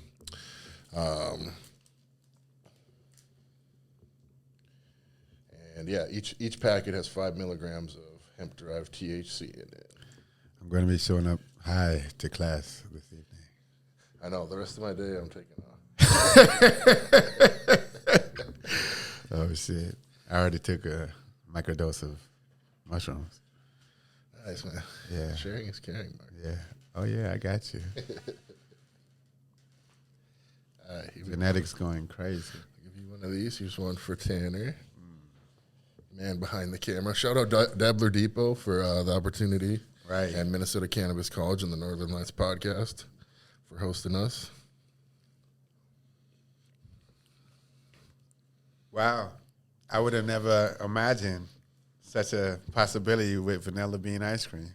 And yeah, each packet has 5 milligrams of hemp-derived THC in it. I'm going to be showing up high to class this evening. I know. The rest of my day, I'm taking off. Oh, shit. I already took a microdose of mushrooms. Nice, man. Yeah. Sharing is caring, Mark. Yeah. Oh, yeah, I got you. All right. Genetics going crazy. I'll give you one of these. Here's one for Tanner. Man behind the camera. Shout out Dabbler Depot for the opportunity. Right. And Minnesota Cannabis College and the Northern Lights podcast for hosting us. Wow. I would have never imagined such a possibility with vanilla bean ice cream.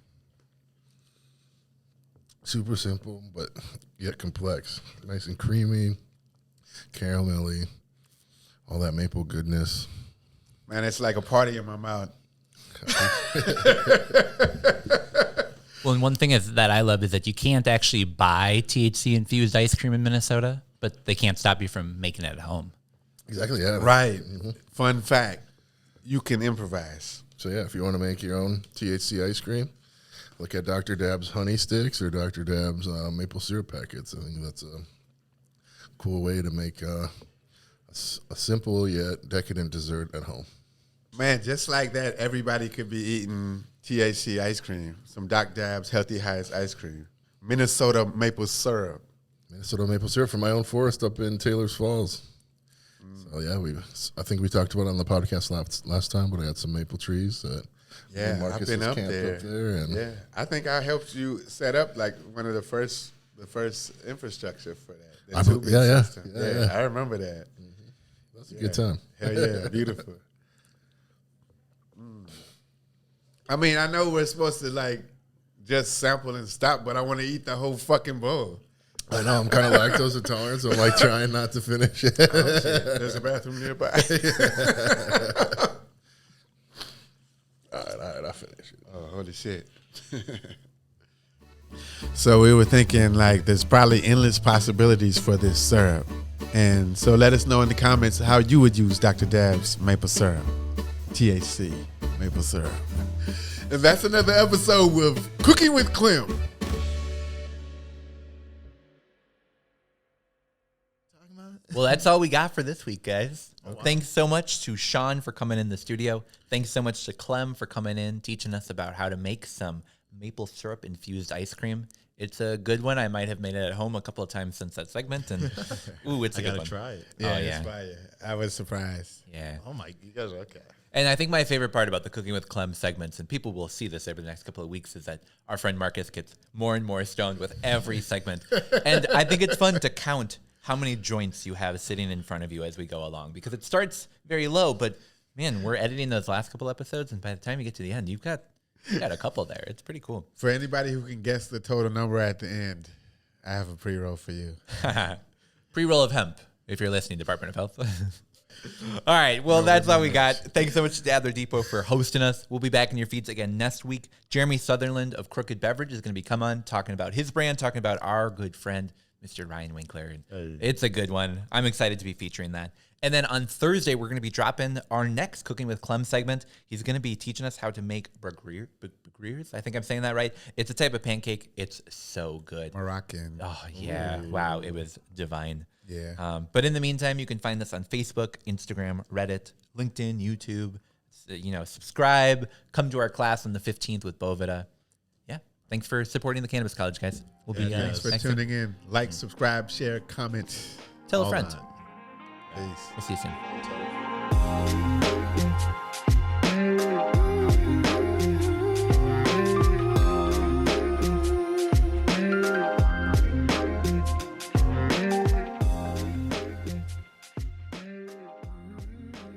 Super simple, but yet complex. Nice and creamy, caramelly, all that maple goodness. Man, it's like a party in my mouth. Well, and one thing is that I love is that you can't actually buy THC-infused ice cream in Minnesota, but they can't stop you from making it at home. Exactly, yeah. Right. Fun fact, you can improvise. So, yeah, if you want to make your own THC ice cream, look at Dr. Dab's honey sticks or Dr. Dab's maple syrup packets. I think that's a cool way to make a simple yet decadent dessert at home. Man, just like that, everybody could be eating THC ice cream. Some Doc Dab's Healthy Highs ice cream. Minnesota maple syrup. Minnesota maple syrup from my own forest up in Taylor's Falls. So, yeah, I think we talked about it on the podcast last time, but I had some maple trees that I've been up there. and yeah, I think I helped you set up like one of the first infrastructure for that. The tubing system. Yeah, I remember that. That's a good time. Hell yeah, beautiful. I mean, I know we're supposed to like just sample and stop, but I want to eat the whole fucking bowl. I know, I'm kind of lactose intolerant, so I'm like trying not to finish it. There's a bathroom nearby. All right, I'll finish it. Oh, holy shit. So we were thinking like there's probably endless possibilities for this syrup. And so let us know in the comments how you would use Dr. Dab's maple syrup. THC maple syrup. And that's another episode with Cooking with Clem. Well, that's all we got for this week, guys. Thanks so much to Shawn for coming in the studio. Thanks so much to Clem for coming in, teaching us about how to make some maple syrup infused ice cream. It's a good one. I might have made it at home a couple of times since that segment, and ooh, it's a good one. I gotta try it. Yeah, oh, yeah. it's fire. I was surprised. Yeah. Oh my, you guys are okay. And I think my favorite part about the Cooking with Clem segments, and people will see this over the next couple of weeks, is that our friend Marcus gets more and more stoned with every segment. And I think it's fun to count how many joints you have sitting in front of you as we go along, because it starts very low, but man, we're editing those last couple episodes, and by the time you get to the end, you've got a couple there. It's pretty cool. For anybody who can guess the total number at the end, I have a pre-roll for you. Pre-roll of hemp, if you're listening, Department of Health. All right, well, that's all we got. Thanks so much to Dabbler Depot for hosting us. We'll be back in your feeds again next week. Jeremy Sutherland of Crooked Beverage is going to be come on, talking about his brand, talking about our good friend, Mr. Ryan Winkler. It's a good one. I'm excited to be featuring that. And then on Thursday, we're going to be dropping our next Cooking with Clem segment. He's going to be teaching us how to make bagriers. I think I'm saying that right. It's a type of pancake. It's so good. Moroccan. Oh, yeah. Ooh. Wow. It was divine. Yeah. But in the meantime, you can find us on Facebook, Instagram, Reddit, LinkedIn, YouTube. Subscribe. Come to our class on the 15th with Bovita. Yeah. Thanks for supporting the Cannabis College, guys. Thanks for tuning in. Like, subscribe, share, comment. Tell a friend. Peace. We'll see you soon.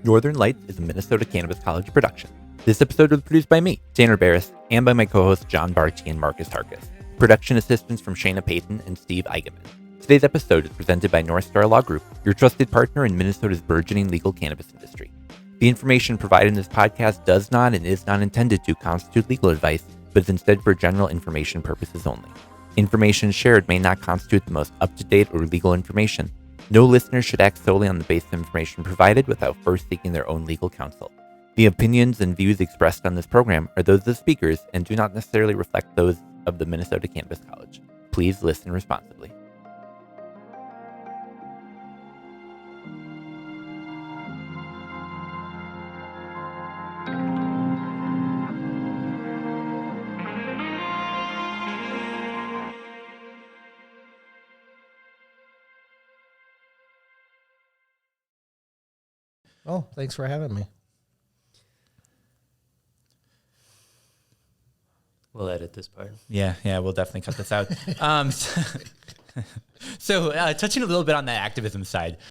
Northern Lights is a Minnesota Cannabis College production. This episode was produced by me, Tanner Barris, and by my co-hosts John Barty and Marcus Tarkus. Production assistance from Shayna Payton and Steve Eigenman. Today's episode is presented by North Star Law Group, your trusted partner in Minnesota's burgeoning legal cannabis industry. The information provided in this podcast does not and is not intended to constitute legal advice, but is instead for general information purposes only. Information shared may not constitute the most up-to-date or legal information. No listener should act solely on the basis of information provided without first seeking their own legal counsel. The opinions and views expressed on this program are those of the speakers and do not necessarily reflect those of the Minnesota Cannabis College. Please listen responsibly. Oh, thanks for having me. We'll edit this part. Yeah, we'll definitely cut this out. So touching a little bit on that activism side,